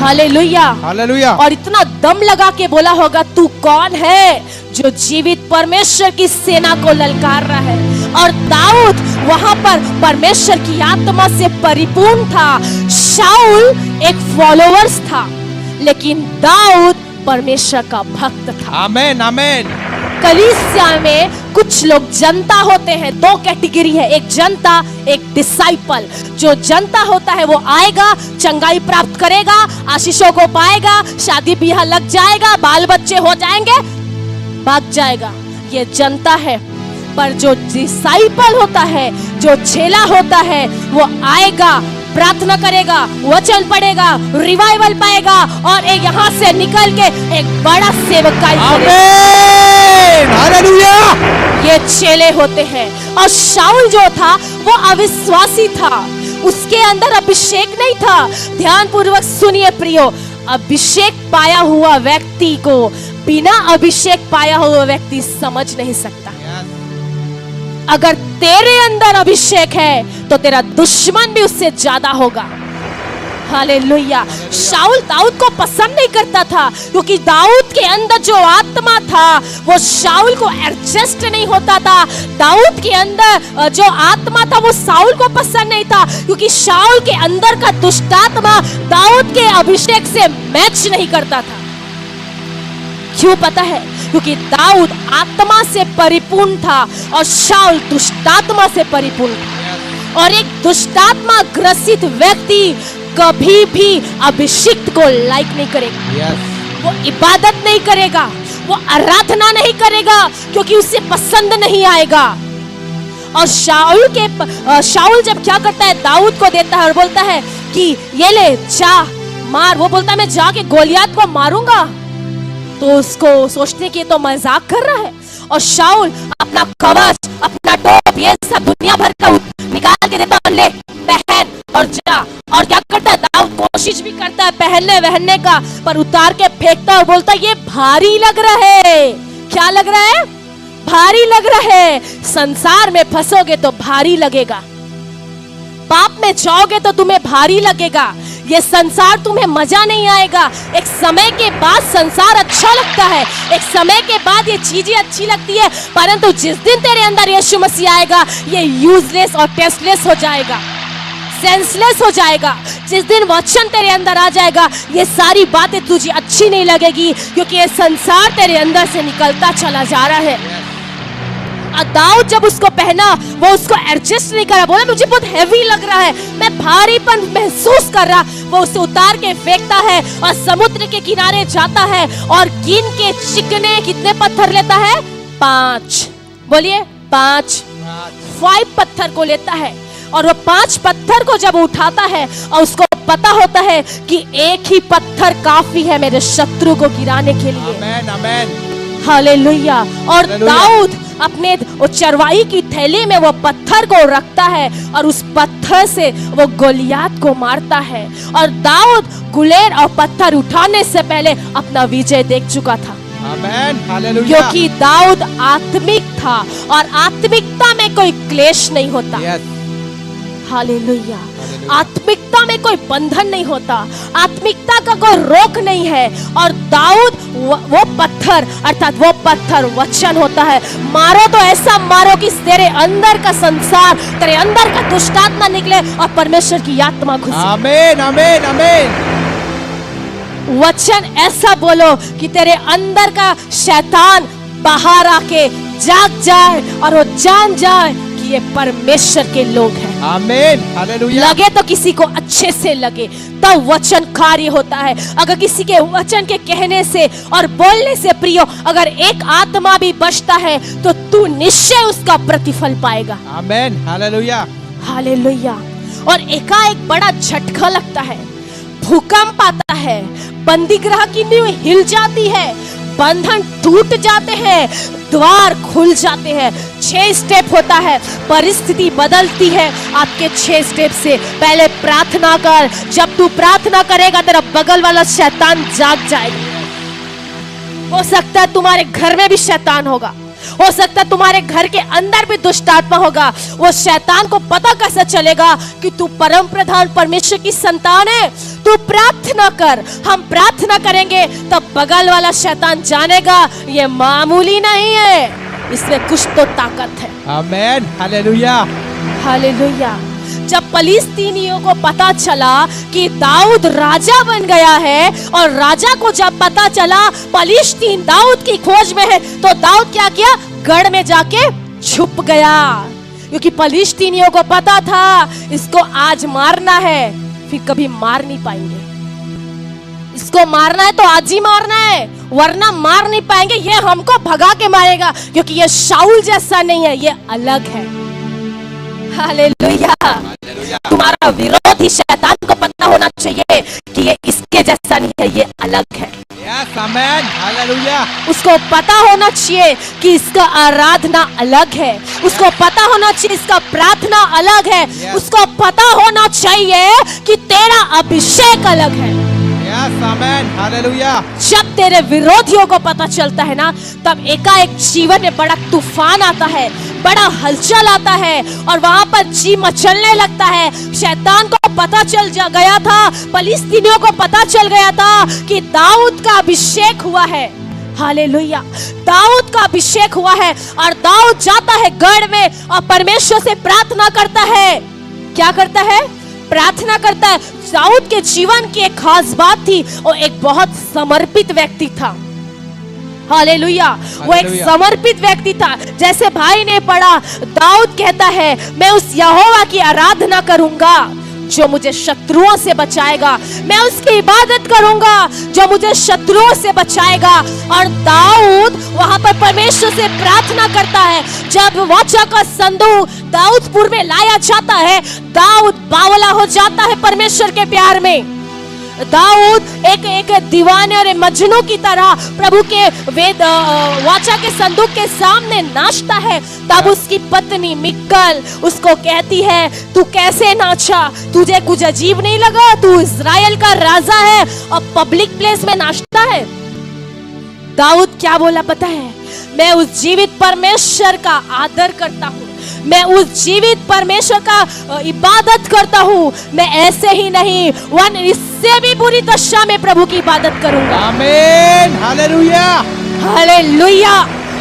हालेलुया, हालेलुया। और इतना दम लगा के बोला होगा, तू कौन है जो जीवित परमेश्वर की सेना को ललकार रहा है? और दाऊद वहां पर परमेश्वर की आत्मा से परिपूर्ण था। शाऊल एक फॉलोअर्स था, लेकिन दाऊद परमेश्वर का भक्त था। आमीन, आमीन। कलीसिया में कुछ लोग जनता होते हैं, 2 कैटेगरी है, एक जनता, एक डिसाइपल। जो जनता होता है वो आएगा, चंगाई प्राप्त करेगा, आशीषों को पाएगा, शादी ब्याह लग जाएगा, बाल बच्चे हो जाएंगे, भाग जाएगा, ये जनता है। पर जो डिसाइपल होता है, जो चेला होता है, वो आएगा, प्रार्थना करेगा, वचन पढ़ेगा, रिवाइवल पाएगा और एक यहाँ से निकल के एक बड़ा सेवकाई करेगा। हालेलुया। ये चेले होते हैं। और शाऊल जो था वो अविश्वासी था, उसके अंदर अभिषेक नहीं था। ध्यान पूर्वक सुनिए प्रियो, अभिषेक पाया हुआ व्यक्ति को बिना अभिषेक पाया हुआ व्यक्ति समझ नहीं सकता। अगर तेरे अंदर अभिषेक है तो तेरा दुश्मन भी उससे ज्यादा होगा। हालेलुया। शाऊल दाऊद को पसंद नहीं करता था, क्योंकि दाऊद के अंदर जो आत्मा था वो शाऊल को एडजस्ट नहीं होता था। दाऊद के अंदर जो आत्मा था वो शाऊल को पसंद नहीं था, क्योंकि शाऊल के अंदर का दुष्ट आत्मा दाऊद के अभिषेक से मैच नहीं करता था। क्यों पता है? क्योंकि दाऊद आत्मा से परिपूर्ण था और शाऊल दुष्टात्मा से परिपूर्ण था। और एक दुष्टात्मा ग्रसित व्यक्ति कभी भी अभिषिक्त को लाइक नहीं करेगा। वो इबादत नहीं करेगा, वो आराधना नहीं करेगा, क्योंकि उसे पसंद नहीं आएगा। और शाऊल जब क्या करता है, दाऊद को देता है और बोलता है कि ये ले जा मार। वो बोलता है मैं जाके गोलियात को मारूंगा। तो उसको सोचते कि ये तो मजाक कर रहा है। और शाऊल अपना कवच, अपना टोप, ये सब दुनिया भर का निकाल के देता है, ले पहन और जा। और क्या करता है, दाऊद कोशिश भी करता है पहनने का, पर उतार के फेंकता है और बोलता है ये भारी लग रहा है। क्या लग रहा है? भारी लग रहा है। संसार में फंसोगे तो भारी लगेगा, पाप में जाओगे तो तुम्हें भारी लगेगा, ये संसार तुम्हें मजा नहीं आएगा। एक समय के बाद संसार अच्छा लगता है, एक समय के बाद ये चीजें अच्छी लगती है, परंतु जिस दिन तेरे अंदर यीशु मसीह आएगा ये यूजलेस और टेस्टलेस हो जाएगा, सेंसलेस हो जाएगा। जिस दिन वचन तेरे अंदर आ जाएगा ये सारी बातें तुझे अच्छी नहीं लगेगी, क्योंकि ये संसार तेरे अंदर से निकलता चला जा रहा है। दाऊद जब उसको पहना वो उसको एडजस्ट नहीं करा, बोला मुझे बहुत हैवी लग रहा है, मैं भारीपन महसूस कर रहा। वो उसे उतार के फेंकता है और समुद्र के किनारे जाता है और गिन के चिकने कितने पत्थर लेता है? 5। बोलिए 5 पत्थर को लेता है। और वो 5 पत्थर को जब उठाता है और उसको पता होता है कि एक ही पत्थर काफी है मेरे शत्रु को गिराने के लिए। आमेन, आमेन। हालेलुया। और दाऊद अपने चरवाही की थैली में वो पत्थर को रखता है और उस पत्थर से वो गोलियात को मारता है। और दाऊद गुलेर और पत्थर उठाने से पहले अपना विजय देख चुका था। आमेन, हालेलुया। क्योंकि दाऊद आत्मिक था और आत्मिकता में कोई क्लेश नहीं होता। हालेलुया। आत्मिकता में कोई बंधन नहीं होता, आत्मिकता का कोई रोक नहीं है। और दाऊद वो पत्थर अर्थात वो पत्थर वचन होता है। मारो तो ऐसा मारो कि तेरे अंदर का संसार, तेरे अंदर का दुष्टात्मा निकले और परमेश्वर की आत्मा घुसे। आमेन, आमेन, आमेन। वचन ऐसा बोलो कि तेरे अंदर का शैतान बाहर आके जाग जाए और वो जान जाए कि ये परमेश्वर के लोग हैं। आमेन, हालेलुया। लगे तो किसी को अच्छे से लगे, तब वचन कार्य होता है। अगर किसी के वचन के कहने से और बोलने से प्रियो अगर एक आत्मा भी बचता है तो तू निश्चय उसका प्रतिफल पाएगा। आमेन, हालेलुया। हालेलुया। और एकाएक बड़ा झटका लगता है, भूकंप आता है, बंदीगृह की नींव हिल जाती है, बंधन टूट जाते हैं, द्वार खुल जाते हैं। 6 स्टेप होता है, परिस्थिति बदलती है आपके 6 स्टेप से। पहले प्रार्थना कर, जब तू प्रार्थना करेगा तेरा बगल वाला शैतान जाग जाएगा। हो सकता है तुम्हारे घर में भी शैतान होगा, हो सकता है तुम्हारे घर के अंदर भी दुष्ट आत्मा होगा। वो शैतान को पता कैसे चलेगा कि तू परम प्रधान परमेश्वर की संतान है? तू प्रार्थना कर, हम प्रार्थना करेंगे तब बगल वाला शैतान जानेगा ये मामूली नहीं है, इसमें कुछ तो ताकत है। आमेन, हालेलुया, हालेलुया। जब फलिस्तीनियों को पता चला कि दाऊद राजा बन गया है, और राजा को जब पता चला फलिस्तीन दाऊद की खोज में है, तो दाऊद क्या किया? गढ़ में जाके छुप गया, क्योंकि फलिस्तीनियों को पता था इसको आज मारना है, फिर कभी मार नहीं पाएंगे। इसको मारना है तो आज ही मारना है, वरना मार नहीं पाएंगे। ये हमको भगा के मारेगा, क्योंकि ये शाऊल जैसा नहीं है, ये अलग है। हालेलुया। तुम्हारा विरोधी शैतान को पता होना चाहिए कि ये इसके जैसा नहीं है, ये अलग है। आमेन, हालेलुया। उसको पता होना चाहिए कि इसका आराधना अलग है, उसको पता होना चाहिए इसका प्रार्थना अलग है, उसको पता होना चाहिए कि तेरा अभिषेक अलग है। आमेन, हालेलुया। जब तेरे विरोधियों को पता चलता है ना, तब एकाएक जीवन में बड़ा तूफान आता है, बड़ा हलचल आता है, और वहां पर जी मचलने लगता है। शैतान को पता चल गया था, फलिस्तीनियों को पता चल गया था कि दाऊद का अभिषेक हुआ है। हालेलुया। दाऊद का अभिषेक हुआ है, और दाऊद जाता है गढ़ में और परमेश्वर से प्रार्थना करता है। क्या करता है? प्रार्थना करता है। दाऊद के जीवन की एक खास बात थी, वो एक बहुत समर्पित व्यक्ति था। हालेलुया। वो एक समर्पित व्यक्ति था। जैसे भाई ने पढ़ा, दाऊद कहता है मैं उस यहोवा की आराधना करूंगा जो मुझे शत्रुओं से बचाएगा, मैं उसकी इबादत करूंगा जो मुझे शत्रुओं से बचाएगा। और दाऊद वहां पर परमेश्वर से प्रार्थना करता है। जब वाचा का संदूक दाऊदपुर में लाया जाता है, दाऊद बावला हो जाता है परमेश्वर के प्यार में। दाऊद एक दीवाने और मजनू की तरह प्रभु के वेद वाचा के संदूक के सामने नाचता है। तब उसकी पत्नी मिक्कल उसको कहती है, तू कैसे नाचा? तुझे कुछ अजीब नहीं लगा? तू इज़राइल का राजा है और पब्लिक प्लेस में नाचता है। दाऊद क्या बोला पता है? मैं उस जीवित परमेश्वर का आदर करता हूँ, मैं उस जीवित परमेश्वर का इबादत करता हूँ। मैं ऐसे ही नहीं, वन इससे भी बुरी दशा में प्रभु की इबादत करूंगा। आमीन, हालेलुया, हालेलुया।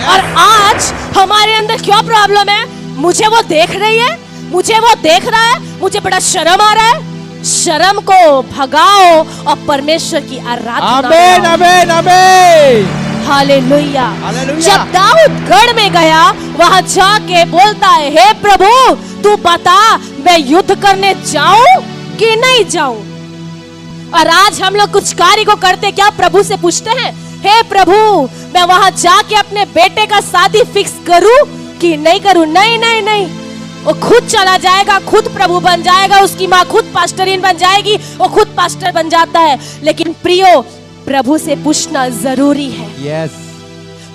और आज हमारे अंदर क्या प्रॉब्लम है? मुझे वो देख रही है, मुझे वो देख रहा है, मुझे बड़ा शर्म आ रहा है। शर्म को भगाओ और परमेश्वर की आराधना। आमीन, आमीन, आमीन, हालेलुया। जब दाऊद गढ़ में गया, वहां जाके बोलता है, हे प्रभु तू बता मैं युद्ध करने जाऊं कि नहीं जाऊं? और आज हम लोग कुछ कार्य को करते क्या? प्रभु से पूछते हैं, हे प्रभु मैं वहां जाके अपने बेटे का शादी फिक्स करूं कि नहीं करूं? नहीं नहीं नहीं, वो खुद चला जाएगा, खुद प्रभु बन जाएगा, उसकी माँ खुद पास्टरीन बन जाएगी, वो खुद पास्टर बन जाता है। लेकिन प्रियो, प्रभु से पूछना जरूरी है। यस।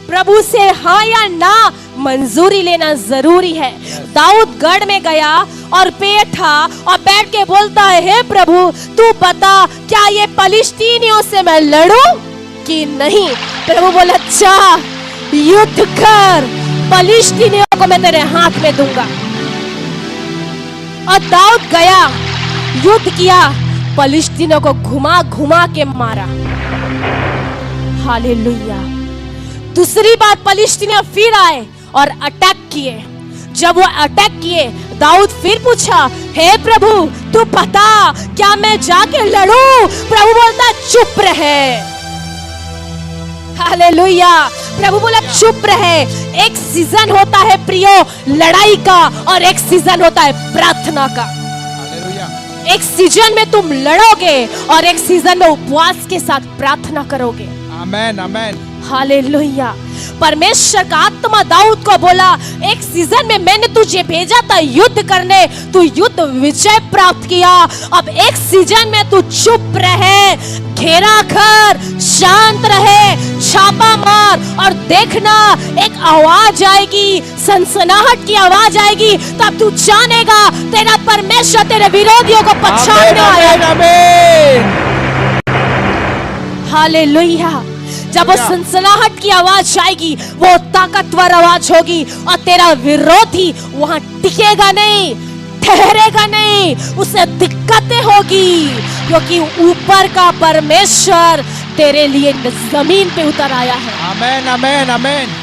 प्रभु से हाँ या ना मंजूरी लेना जरूरी है। दाऊद गढ़ में गया और बैठा और बैठ के बोलता है, हे प्रभु तू बता क्या ये फलिस्तीनियों से मैं लड़ूं कि नहीं? प्रभु बोला, अच्छा युद्ध कर, फलिस्तीनियों को मैं तेरे हाथ में दूंगा। और दाऊद गया, युद्ध किया, फलिस्तीनियों को घुमा घुमा के मारा। हालेलुया। दूसरी बार फलिस्तीनियों फिर आए और अटैक किए। जब वो अटैक किए, दाऊद फिर पूछा, हे प्रभु तू बता क्या मैं जाके लड़ूं? प्रभु बोलता, चुप रहे। हालेलुया। प्रभु बोला, चुप रहे। एक सीजन होता है प्रियो लड़ाई का, और एक सीजन होता है प्रार्थना का। एक सीजन में तुम लड़ोगे और एक सीजन में उपवास के साथ प्रार्थना करोगे। आमेन, आमेन। हालेलुया। परमेश्वर का आत्मा दाऊद को बोला, एक सीजन में मैंने तुझे भेजा था युद्ध करने, तू युद्ध विजय प्राप्त किया। अब एक सीजन में तू चुप रहे, घेरा कर, शांत रहे, छापा मार और देखना एक आवाज आएगी, सनसनाहट की आवाज आएगी, तब तू जानेगा तेरा परमेश्वर तेरे विरोधियों को पछाड़ने आया है। हालेलुया। जब वो सनसनाहट की आवाज आएगी, वो ताकतवर आवाज होगी और तेरा विरोधी वहां टिकेगा नहीं, ठहरेगा नहीं, उसे दिक्कतें होगी, क्योंकि ऊपर का परमेश्वर तेरे लिए जमीन पे उतर आया है। आमेन, आमेन, आमेन।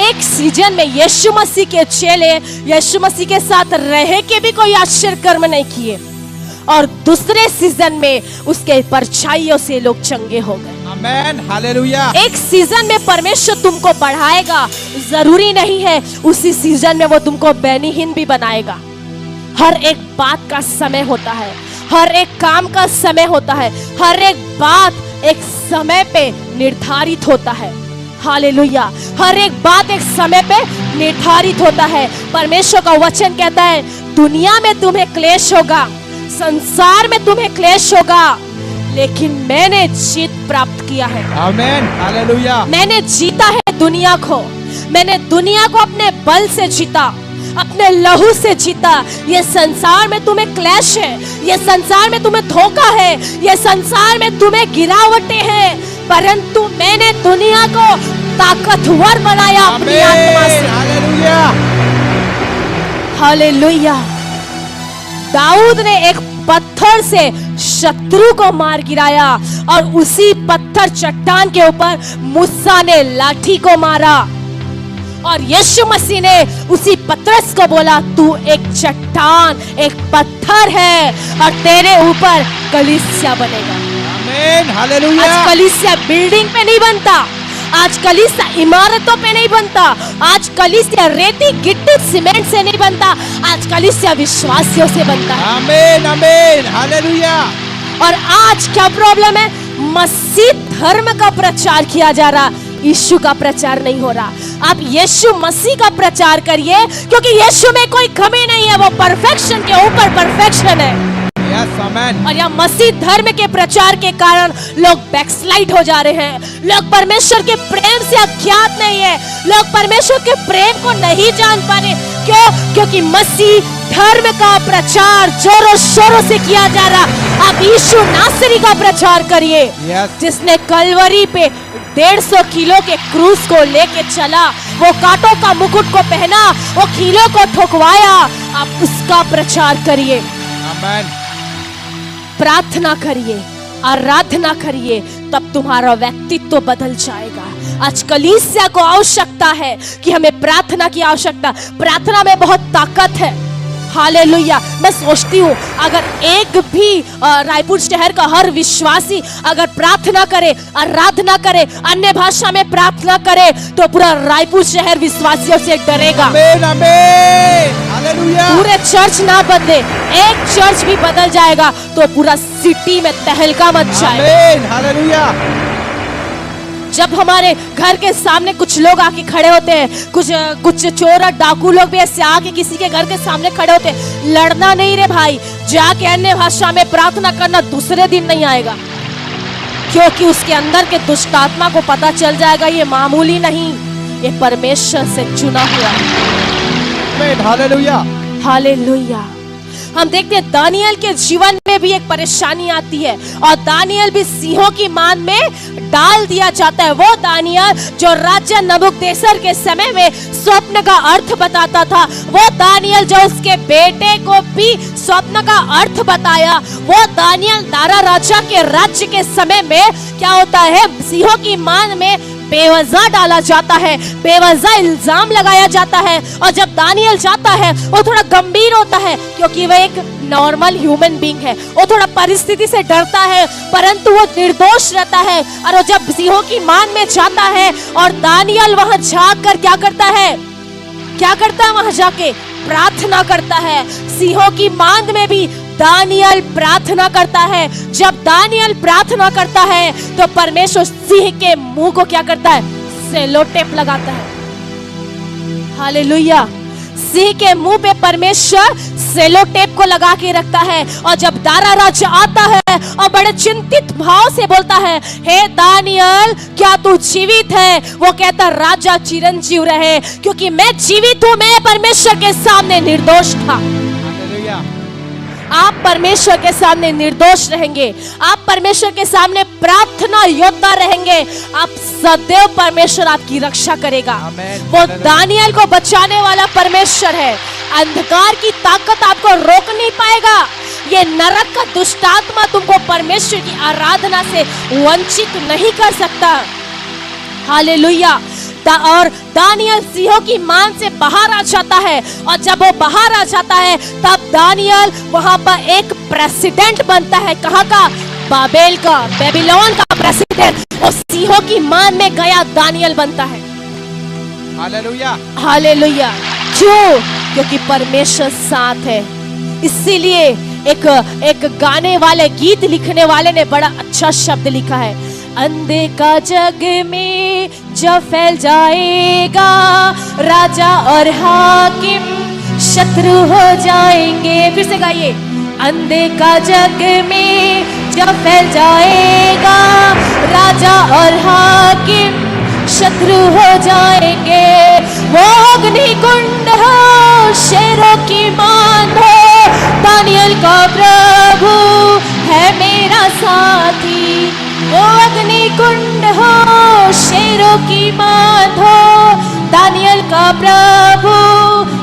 एक सीजन में यीशु मसीह के चेले यीशु मसीह के साथ रह के भी कोई आश्चर्य कर्म नहीं किए, और दूसरे सीजन में उसके परछाइयों से लोग चंगे हो गए। आमेन, हालेलुया। एक सीजन में परमेश्वर तुमको बढ़ाएगा, जरूरी नहीं है उसी सीजन में वो तुमको बेनीहीन भी बनाएगा। हर एक बात का समय होता है, हर एक काम का समय होता है, हर एक बात एक समय पे निर्धारित होता है। हालेलुया। हर एक बात एक समय पे निर्धारित होता है। परमेश्वर का वचन कहता है, दुनिया में तुम्हें क्लेश होगा, संसार में तुम्हें क्लेश होगा, लेकिन मैंने जीत प्राप्त किया है। आमेन, हालेलुया। मैंने जीता है दुनिया को, मैंने दुनिया को अपने बल से जीता, अपने लहू से जीता। ये संसार में तुम्हें क्लेश है, ये संसार में तुम्हें धोखा है, ये संसार में तुम्हें गिरावटें हैं, परंतु मैंने दुनिया को ताकतवर बनाया अपनी आत्मा से। Hallelujah, hallelujah. दाऊद ने एक पत्थर से शत्रु को मार गिराया, और उसी पत्थर चट्टान के ऊपर मूसा ने लाठी को मारा, और यीशु मसीह ने उसी पतरस को बोला, तू एक चट्टान, एक पत्थर है, और तेरे ऊपर कलीसिया बनेगा। आमेन, हालेलुया। आज कलीसिया बिल्डिंग पे नहीं बनता, आज कलीसिया इमारतों पे नहीं बनता, आज कलीसिया रेती गिट्टी सीमेंट से नहीं बनता, आज कलीसिया विश्वासियों से बनता है। आमेन, आमेन, हालेलुया। और आज क्या प्रॉब्लम है? मसीह धर्म का प्रचार किया जा रहा, यीशु का प्रचार नहीं हो रहा। आप यीशु मसीह का प्रचार करिए, क्योंकि यीशु में कोई कमी नहीं है, वो परफेक्शन के ऊपर परफेक्शन है। यस, आमेन। और यह मसीह धर्म के प्रचार के कारण लोग बैकस्लाइड हो जा रहे हैं, लोग परमेश्वर के प्रेम से अज्ञात नहीं है, लोग परमेश्वर के प्रेम को नहीं जान पा रहे। क्यों? क्योंकि मसीह धर्म का प्रचार जोरों शोरों से किया जा रहा। आप यीशु नासरी का प्रचार करिए, जिसने कलवरी पे 150 किलो के क्रूस को लेके चला, वो कांटों का मुकुट को पहना, वो कीलों को ठुकवाया। आप उसका प्रचार करिए, आमेन। प्रार्थना करिए, आराधना करिए, तब तुम्हारा व्यक्तित्व बदल जाएगा। आज कलीसिया को आवश्यकता है कि हमें प्रार्थना की आवश्यकता, प्रार्थना में बहुत ताकत है। हालेलुया। मैं सोचती हूँ अगर एक भी रायपुर शहर का हर विश्वासी अगर प्रार्थना करे, आराधना करे, अन्य भाषा में प्रार्थना करे, तो पूरा रायपुर शहर विश्वासियों से डरेगा। आमेन, आमेन, हालेलुया। पूरे चर्च ना बदले, एक चर्च भी बदल जाएगा तो पूरा सिटी में तहलका मच जाएगा। आमेन, हालेलुया। जब हमारे घर के सामने कुछ लोग आके खड़े होते हैं, कुछ चोर और डाकू लोग भी ऐसे आके किसी के घर के सामने खड़े होते हैं, लड़ना नहीं रे भाई, जाके अन्य भाषा में प्रार्थना करना, दूसरे दिन नहीं आएगा, क्योंकि उसके अंदर के दुष्ट आत्मा को पता चल जाएगा ये मामूली नहीं, ये परमेश्वर से चुना हुआ है। Hallelujah, hallelujah. हम देखते हैं दानियल के जीवन में भी एक परेशानी आती है, और दानियल भी सिंहों की मान में डाल दिया जाता है। वो दानियल जो राजा नबूकदनेस्सर के समय में स्वप्न का अर्थ बताता था, वो दानियल जो उसके बेटे को भी स्वप्न का अर्थ बताया, वो दानियल दारा राजा के राज्य के समय में क्या होता है, सिंहों की मान में बेवजह डाला जाता है, बेवजह इल्जाम लगाया जाता है। और जब दानियल जाता है वो थोड़ा गंभीर होता है, क्योंकि वह एक नॉर्मल ह्यूमन बीइंग है, वो थोड़ा परिस्थिति से डरता है, परंतु वो निर्दोष रहता है। और वो जब सिंहों की मान में जाता है, और दानियल वहां जाकर क्या करता है, क्या करता है वहां जाके? प्रार्थना करता है। सिंहों की मांद में भी दानियल प्रार्थना करता है। जब दानियल प्रार्थना करता है तो परमेश्वर सिंह के मुंह को क्या करता है? सेलो टेप लगाता है। हालेलुया। सिंह के मुंह पे परमेश्वर सेलो टेप को लगा के रखता है। और जब दारा राजा आता है और बड़े चिंतित भाव से बोलता है, हे दानियल, क्या तू जीवित है? वो कहता, राजा चिरंजीव रहे, क्योंकि मैं जीवित हूं, मैं परमेश्वर के सामने निर्दोष था। हालेलुया। आप परमेश्वर के सामने निर्दोष रहेंगे, आप परमेश्वर के सामने प्रार्थना योद्धा रहेंगे, आप सदैव परमेश्वर आपकी रक्षा करेगा। वो दानियल को बचाने वाला परमेश्वर है। अंधकार की ताकत आपको रोक नहीं पाएगा। ये नरक का दुष्टात्मा तुमको परमेश्वर की आराधना से वंचित नहीं कर सकता। हालेलुया। और दानियल सिंहों की मान से बाहर आ जाता है, और जब वो बाहर आ जाता है तब दानियल वहां पर एक प्रेसिडेंट बनता है। कहाँ का? बाबेल का, बेबीलोन का प्रेसिडेंट। और सिंहों की मान में गया दानियल बनता है। हालेलुया। हालेलुया। क्यों? क्योंकि परमेश्वर साथ है। इसीलिए एक गाने वाले, गीत लिखने वाले ने बड़ा अच्छा शब्द लिखा है, अंधे का जग में जब फैल जाएगा, राजा और हाकिम शत्रु हो जाएंगे। फिर से गाइए, अंधे का जग में जब फैल जाएगा, राजा और हाकिम शत्रु हो जाएंगे। वो अग्नि कुंड हो, शेरों की मान हो, दानियल का प्रभु है मेरा साथी। वो अग्नि कुंड हो, शेरों की मान हो, दानियल का प्रभु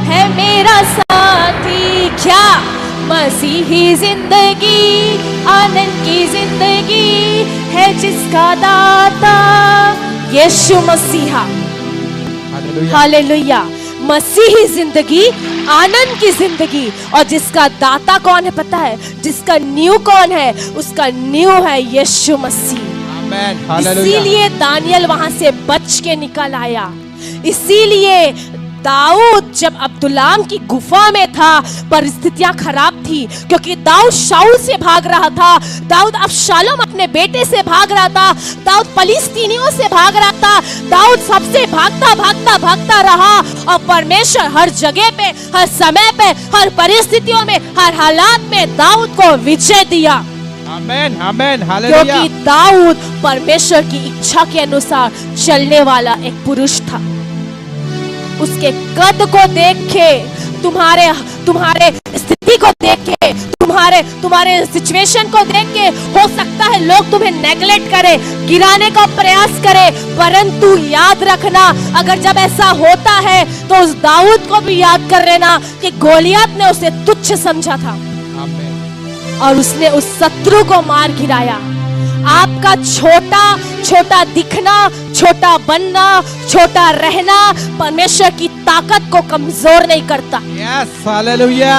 है मेरा साथी। क्या? मसीही जिंदगी, आनंद की जिंदगी है जिसका दाता यीशु मसीहा। हालेलुया। मसीही जिंदगी, आनंद की जिंदगी, और जिसका दाता कौन है पता है? जिसका न्यू कौन है? उसका न्यू है यीशु मसीह। इसीलिए दानियल वहां से बच के निकल आया। इसीलिए दाऊद जब अब्दुल्लाम की गुफा में था, परिस्थितियां खराब थी, क्योंकि दाऊद शाऊल से भाग रहा था, दाऊद अबशालोम अपने बेटे से भाग रहा था, दाऊद फलिस्तीनियों से भाग रहा था, दाऊद सबसे भागता भागता भागता रहा। और परमेश्वर हर जगह पे, हर समय पे, हर परिस्थितियों में, हर हालात में दाऊद को विजय दिया। आमेन, आमेन, हालेलुया। क्योंकि दाऊद परमेश्वर की इच्छा के अनुसार चलने वाला एक पुरुष था। उसके कद को देख के, तुम्हारे स्थिति को देख के, तुम्हारे सिचुएशन को देख के हो सकता है लोग तुम्हें नेगलेक्ट करे, गिराने का प्रयास करे, परंतु याद रखना, अगर जब ऐसा होता है तो उस दाऊद को भी याद कर लेना कि गोलियत ने उसे तुच्छ समझा था। आमीन। और उसने उस शत्रु को मार गिराया। आपका छोटा दिखना, छोटा बनना, छोटा रहना परमेश्वर की ताकत को कमजोर नहीं करता। Yes, hallelujah.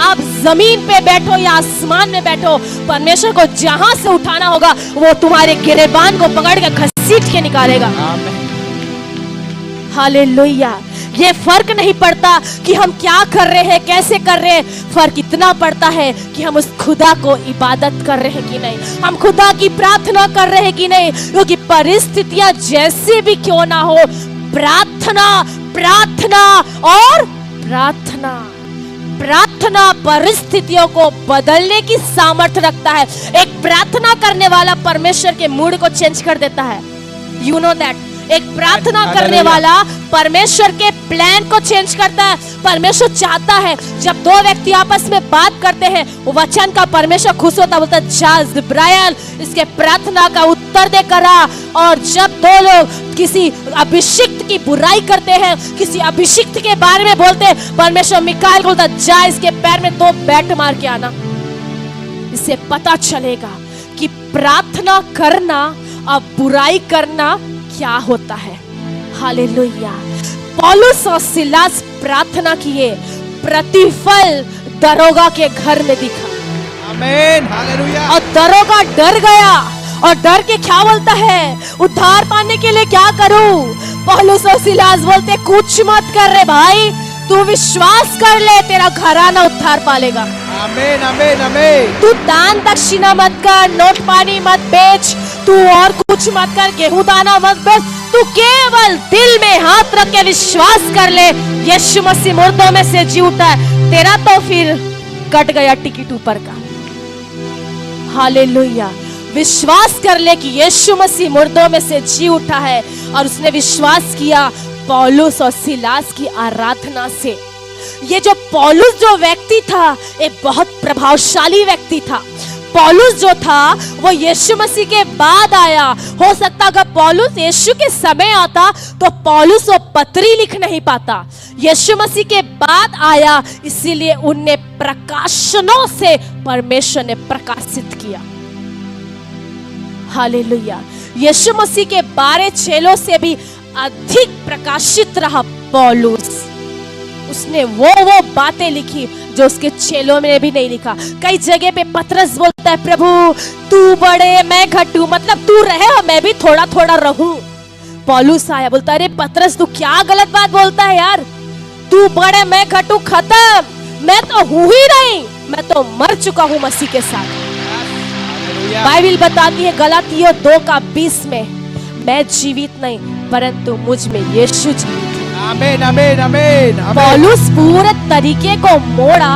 आप जमीन पे बैठो या आसमान में बैठो, परमेश्वर को जहां से उठाना होगा वो तुम्हारे गिरेबान को पकड़ के घसीट के निकालेगा। आमीन। हालेलुया। ये फर्क नहीं पड़ता कि हम क्या कर रहे हैं, कैसे कर रहे हैं, फर्क इतना पड़ता है कि हम उस खुदा को इबादत कर रहे हैं कि नहीं, हम खुदा की प्रार्थना कर रहे हैं कि नहीं। क्योंकि परिस्थितियां जैसी भी क्यों ना हो, प्रार्थना प्रार्थना और प्रार्थना प्रार्थना परिस्थितियों को बदलने की सामर्थ्य रखता है। एक प्रार्थना करने वाला परमेश्वर के मूड को चेंज कर देता है। You know that. एक प्रार्थना करने वाला परमेश्वर के प्लान को चेंज करता है। परमेश्वर चाहता है जब दो व्यक्ति आपस में बात करते हैं, वचन का परमेश्वर खुश होता, बोलता जा जिब्राइल इसके प्रार्थना का उत्तर दे करा। और जब दो लोग किसी अभिषिक्त की बुराई करते हैं, किसी अभिषिक्त के बारे में बोलते हैं, परमेश्वर मिकाएल को बोलता जा इसके पैर में 2 बैट मार के आना। इससे पता चलेगा कि प्रार्थना करना और बुराई करना क्या होता है। हालेलुया। पौलुस और सिलास प्रार्थना किए, प्रतिफल दरोगा के घर में दिखा। आमीन, हालेलुया। और दरोगा डर गया, और डर के क्या बोलता है, उद्धार पाने के लिए क्या करूं? पौलुस और सिलास बोलते कुछ मत कर रे भाई, तू विश्वास कर ले, तेरा घराना उद्धार पालेगा। आमीन आमीन आमीन। तू दान दक्षिणा मत कर, नोट पानी मत बेच, तू और कुछ मत कर, गेहूं दाना मत बेच, तू केवल दिल में हाथ रख के विश्वास कर ले, यीशु मसीह मुर्दों में से जी उठा है, तेरा तो फिर कट गया टिकट ऊपर का। हालेलुया। विश्वास कर ले कि यीशु मसीह मुर्दों में से जी उठा है, और उसने विश्वास किया पौलुस और सिलास की आराधना से। ये जो पौलुस जो व्यक्ति था, एक बहुत प्रभावशाली व्यक्ति था। पौलुस जो था वो यीशु मसीह के बाद आया। हो सकता अगर पौलुस यीशु के समय आता तो पौलुस वो पत्री लिख नहीं पाता। यीशु मसीह के बाद आया, इसीलिए उनने प्रकाशनों से परमेश्वर ने प्रकाशित किया। हालेलुया। यीशु मसीह के 12 चेलों से भी अधिक प्रकाशित रहा पौलुस। उसने वो बातें लिखी जो उसके चेलों में भी नहीं लिखा। कई जगह पे पतरस बोलता है, प्रभु तू बड़े मैं घटू, मतलब तू रहे और मैं भी थोड़ा थोड़ा रहूं। पौलुस आया, बोलता अरे पतरस तू क्या गलत बात बोलता है यार, तू बड़े मैं घटू, खत्म, मैं तो हूं ही नहीं, मैं तो मर चुका हूं मसीह के साथ। बाइबल बताती है गलातियों 2:20 में, मैं जीवित नहीं परंतु मुझ में यीशु जीवित है। आमीन आमीन आमीन। पौलुस पूरे तरीके को मोड़ा,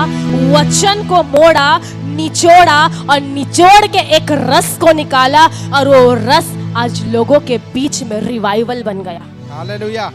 वचन को मोड़ा, निचोड़ा और निचोड़ के एक रस को निकाला, और वो रस आज लोगों के बीच में रिवाइवल बन गया। हालेलुया।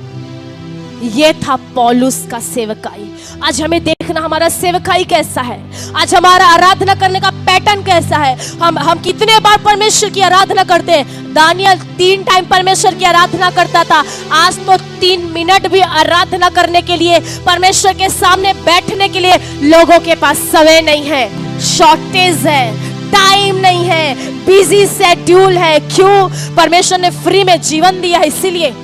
ये था पौलुस का सेवकाई। आज हमें देखना हमारा सेवकाई कैसा है, आज हमारा आराधना करने का पैटर्न कैसा है। हम कितने बार परमेश्वर की आराधना करते हैं। दानियल 3 टाइम परमेश्वर की आराधना करता था, आज तो 3 मिनट भी आराधना करने के लिए, परमेश्वर के सामने बैठने के लिए लोगों के पास समय नहीं है, शॉर्टेज है, टाइम नहीं है, बिजी शेड्यूल है। क्यों? परमेश्वर ने फ्री में जीवन दिया है, इसीलिए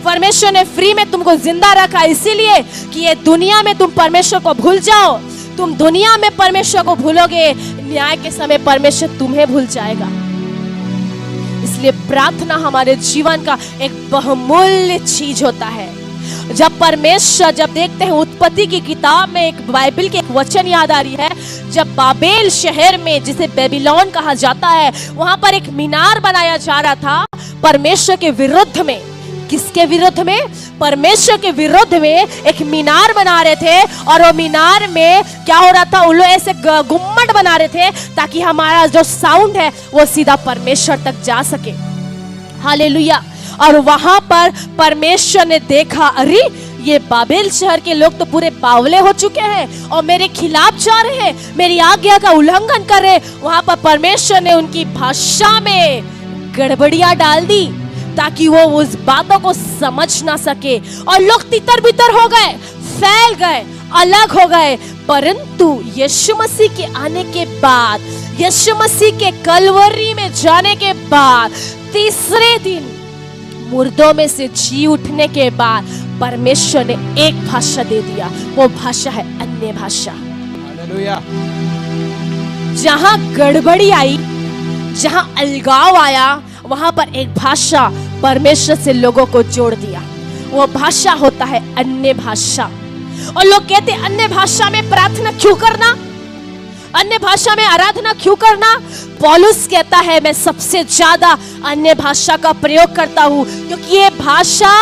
परमेश्वर ने फ्री में तुमको जिंदा रखा, इसीलिए कि ये दुनिया में तुम परमेश्वर को भूल जाओ। तुम दुनिया में परमेश्वर को भूलोगे, न्याय के समय परमेश्वर तुम्हें भूल जाएगा। इसलिए प्रार्थना हमारे जीवन का एक बहुमूल्य चीज होता है। जब परमेश्वर, जब देखते हैं उत्पत्ति की किताब में एक बाइबल के एक वचन याद आ रही है, जब बाबेल शहर में, जिसे बेबीलोन कहा जाता है, वहां पर एक मीनार बनाया जा रहा था परमेश्वर के विरुद्ध में। किसके विरुद्ध में? परमेश्वर के विरुद्ध में एक मीनार बना रहे थे, और वो मीनार में क्या हो रहा था, उन लोग ऐसे गुम्मट बना रहे थे ताकि हमारा जो साउंड है वो सीधा परमेश्वर तक जा सके। हालेलुया। और वहां पर परमेश्वर ने देखा, अरे ये बाबेल शहर के लोग तो पूरे बावले हो चुके हैं और मेरे खिलाफ जा रहे हैं, मेरी आज्ञा का उल्लंघन कर रहे हैं। वहां पर परमेश्वर ने उनकी भाषा में गड़बड़ियां डाल दी ताकि वो उस बातों को समझ ना सके, और लोग तितर बितर हो गए, फैल गए, अलग हो गए। परंतु यीशु मसीह के आने के बाद, यीशु मसीह के कलवरी में जाने के बाद, तीसरे दिन मुर्दों में से जी उठने के बाद परमेश्वर ने एक भाषा दे दिया। वो भाषा है अन्य भाषा। हालेलुया। जहां गड़बड़ी आई, जहां अलगाव आया, वहां पर एक भाषा परमेश्वर से लोगों को जोड़ दिया। वो भाषा होता है अन्य भाषा। और लोग कहते हैं अन्य भाषा में प्रार्थना क्यों करना, अन्य भाषा में आराधना क्यों करना? पौलुस कहता है मैं सबसे ज्यादा अन्य भाषा का प्रयोग करता हूं क्योंकि ये भाषा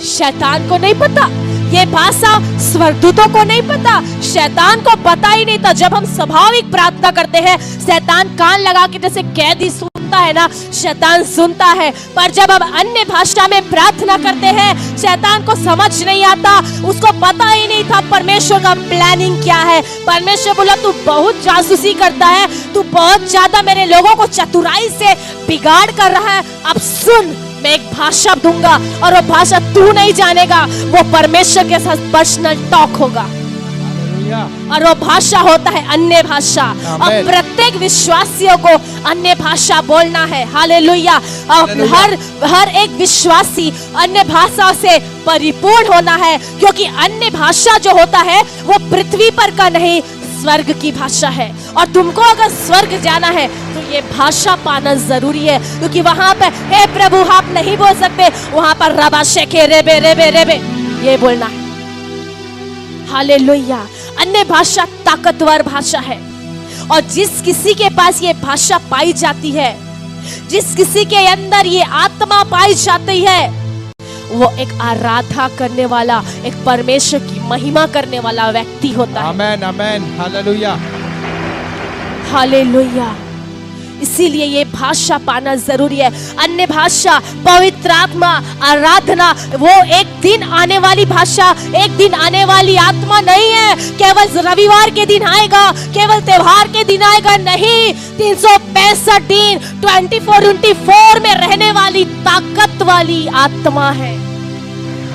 शैतान को नहीं पता, ये भाषा स्वर्गदूतों को नहीं पता, शैतान को पता ही नहीं था। जब हम स्वाभाविक प्रार्थना करते हैं, शैतान कान लगा के जैसे कैदी सुनता है ना, शैतान सुनता है। पर जब हम अन्य भाषा में प्रार्थना करते हैं, शैतान को समझ नहीं आता, उसको पता ही नहीं था परमेश्वर का प्लानिंग क्या है। परमेश्वर बोला तू बहुत जासूसी करता है, तू बहुत ज्यादा मेरे लोगों को चतुराई से बिगाड़ कर रहा है। अब सुन, मैं एक भाषा दूंगा और वो भाषा तू नहीं जानेगा, वो परमेश्वर के साथ पर्सनल टॉक होगा। और वो भाषा होता है अन्य भाषा। और प्रत्येक विश्वासियों को अन्य भाषा बोलना है। हालेलुया। और हर एक विश्वासी अन्य भाषा से परिपूर्ण होना है, क्योंकि अन्य भाषा जो होता है वो पृथ्वी पर का नहीं, स्वर्ग की भाषा है। और तुमको अगर स्वर्ग जाना है तो ये भाषा पाना जरूरी है, क्योंकि वहां पे हे प्रभु आप नहीं बोल सकते, वहां पर रबा शेखे रेबे रेबे रेबे ये बोलना है। हालेलुया। अन्य भाषा ताकतवर भाषा है, और जिस किसी के पास ये भाषा पाई जाती है, जिस किसी के अंदर ये आत्मा पाई जाती है, वो एक आराधना करने वाला, एक परमेश्वर की महिमा करने वाला व्यक्ति होता है। आमेन आमेन हालेलुया। हालेलुया। इसीलिए ये भाषा पाना जरूरी है। अन्य भाषा, पवित्र आत्मा, आराधना, वो एक दिन आने वाली भाषा, एक दिन आने वाली आत्मा नहीं है। केवल रविवार के दिन आएगा, केवल त्योहार के दिन आएगा, नहीं। 365 दिन 24/24 में रहने वाली ताकत वाली आत्मा है।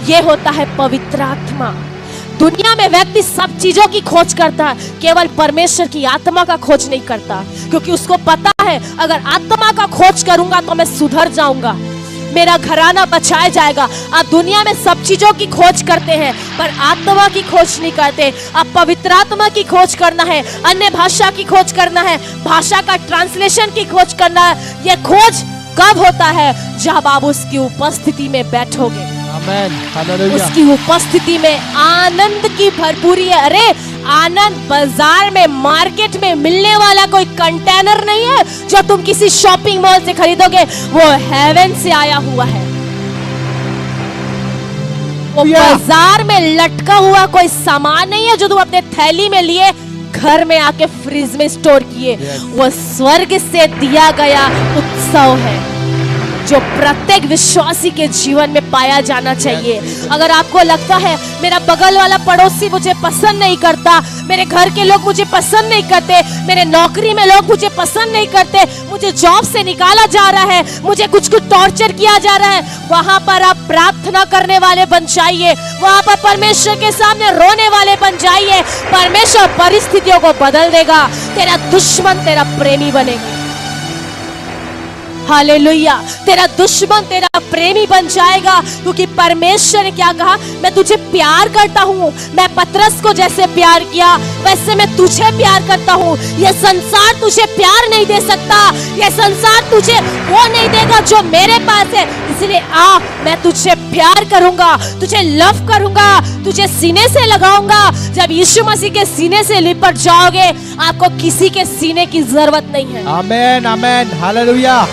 ये होता है पवित्र आत्मा। दुनिया में व्यक्ति सब चीजों की खोज करता है, केवल परमेश्वर की आत्मा का खोज नहीं करता, क्योंकि उसको पता है अगर आत्मा का खोज करूंगा तो मैं सुधर जाऊंगा, मेरा घराना बचाया जाएगा। आप दुनिया में सब चीजों की खोज करते हैं, पर आत्मा की खोज नहीं करते। आप पवित्र आत्मा की खोज करना है, अन्य भाषा की खोज करना है, भाषा का ट्रांसलेशन की खोज करना है। यह खोज कब होता है? जब आप उसकी उपस्थिति में बैठोगे। Amen hallelujah. उसकी उपस्थिति में आनंद की भरपूरी है। अरे आनंद बाजार में, मार्केट में मिलने वाला कोई कंटेनर नहीं है जो तुम किसी शॉपिंग मॉल से खरीदोगे, वो हेवन से आया हुआ है। वो बाजार में लटका हुआ कोई सामान नहीं है जो तुम अपने थैली में लिए घर में आके फ्रिज में स्टोर किए। वो स्वर्ग से दिया गया उत्सव है जो प्रत्येक विश्वासी के जीवन में पाया जाना चाहिए। अगर आपको लगता है मेरा बगल वाला पड़ोसी मुझे पसंद नहीं करता, मेरे घर के लोग मुझे पसंद नहीं करते, मेरे नौकरी में लोग मुझे पसंद नहीं करते, मुझे जॉब से निकाला जा रहा है, मुझे कुछ टॉर्चर किया जा रहा है, वहां पर आप प्रार्थना करने वाले बन जाइए, वहां पर परमेश्वर के सामने रोने वाले बन जाइए। परमेश्वर परिस्थितियों को बदल देगा, तेरा दुश्मन तेरा प्रेमी बनेगा। हालेलुया। तेरा दुश्मन तेरा प्रेमी बन जाएगा, क्योंकि परमेश्वर ने क्या कहा? मैं तुझे प्यार करता हूँ। मैं पतरस को जैसे प्यार किया वैसे मैं तुझे प्यार करता हूँ। यह संसार तुझे प्यार नहीं दे सकता, यह संसार तुझे वो नहीं देगा जो मेरे पास है। इसलिए आ, मैं तुझे प्यार करूंगा, तुझे लव करूंगा, तुझे सीने से लगाऊंगा। जब यीशु मसीह के सीने से लिपट जाओगे, आपको किसी के सीने की जरूरत नहीं है। आमेन आमेन हालेलुया।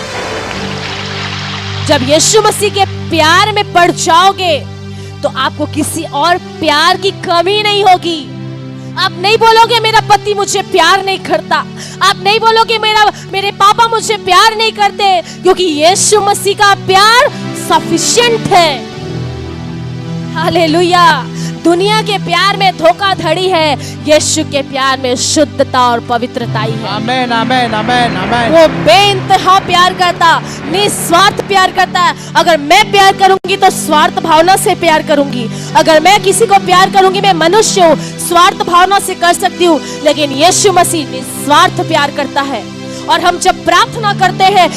जब यीशु मसीह के प्यार में पड़ जाओगे तो आपको किसी और प्यार की कमी नहीं होगी। आप नहीं बोलोगे मेरा पति मुझे प्यार नहीं करता, आप नहीं बोलोगे मेरे पापा मुझे प्यार नहीं करते, क्योंकि यीशु मसीह का प्यार सफिशिएंट है। हालेलुया। दुनिया के प्यार में धोखाधड़ी है, यीशु के प्यार में शुद्धता और पवित्रता ही है। आमेन आमेन आमेन आमेन। वो बेइंतहा प्यार करता, निस्वार्थ प्यार करता है। अगर मैं प्यार करूंगी तो स्वार्थ भावना से प्यार करूंगी। अगर मैं किसी को प्यार करूंगी, मैं मनुष्य हूँ, स्वार्थ भावना से कर सकती हूँ, लेकिन यीशु मसीह निस्वार्थ प्यार करता है। और हम जब प्रार्थना करते हैं,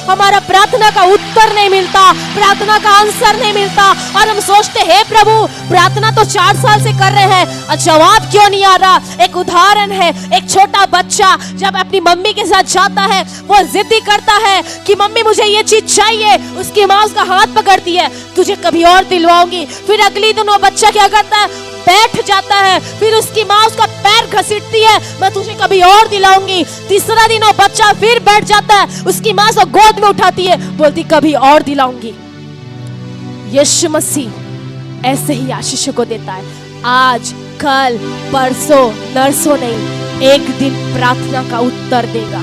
हमारा प्रार्थना का उत्तर नहीं मिलता, प्रार्थना का आंसर नहीं मिलता, और हम सोचते हैं प्रभु प्रार्थना तो 4 साल से कर रहे हैं और जवाब क्यों नहीं आ रहा। एक उदाहरण है, एक छोटा बच्चा जब अपनी मम्मी के साथ जाता है, वो जिद्दी करता है कि मम्मी मुझे ये चीज चाहिए, उसकी माँ उसका हाथ पकड़ती है, तुझे कभी और दिलवाऊंगी। फिर अगली दिन वो बच्चा क्या करता है? बैठ जाता है, फिर उसकी माँ उसका पैर घसीटती है, मैं तुझे कभी और दिलाऊंगी। तीसरा दिन वो बच्चा फिर बैठ जाता है, उसकी माँ उसको गोद में उठाती है, बोलती कभी और दिलाऊंगी। यीशु मसीह ऐसे ही आशीष को देता है। आज, कल, परसों, नरसों नहीं, एक दिन प्रार्थना का उत्तर देगा।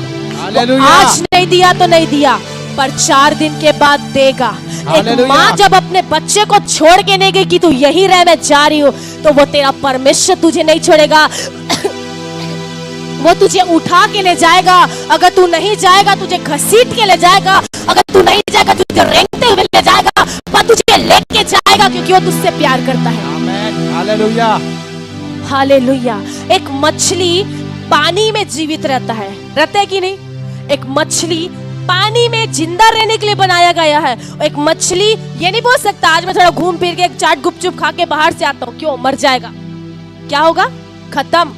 आज नहीं दिया तो नहीं दिया, पर 4 दिन के बाद देगा। एक माँ जब अपने बच्चे को छोड़ के नहीं गई कि तू यही रह, मैं जा रही हूँ, तो वो तेरा परमेश्वर तुझे नहीं छोड़ेगा। वो तुझे उठा के ले जाएगा। अगर तू नहीं जाएगा तुझे घसीट के ले जाएगा, अगर तू नहीं जाएगा तुझे रेंगते हुए ले जाएगा, पर तुझे लेके जाएगा, क्योंकि वो तुझसे प्यार करता है। Amen hallelujah. हालेलुया। एक मछली पानी में जीवित रहता है कि नहीं? एक मछली पानी में जिंदा रहने के लिए बनाया गया है। एक मछली ये नहीं बोल सकता आज मैं थोड़ा घूम फिर के एक चाट गुपचुप खा के बाहर से आता हूँ, क्यों? मर जाएगा। क्या होगा? खत्म।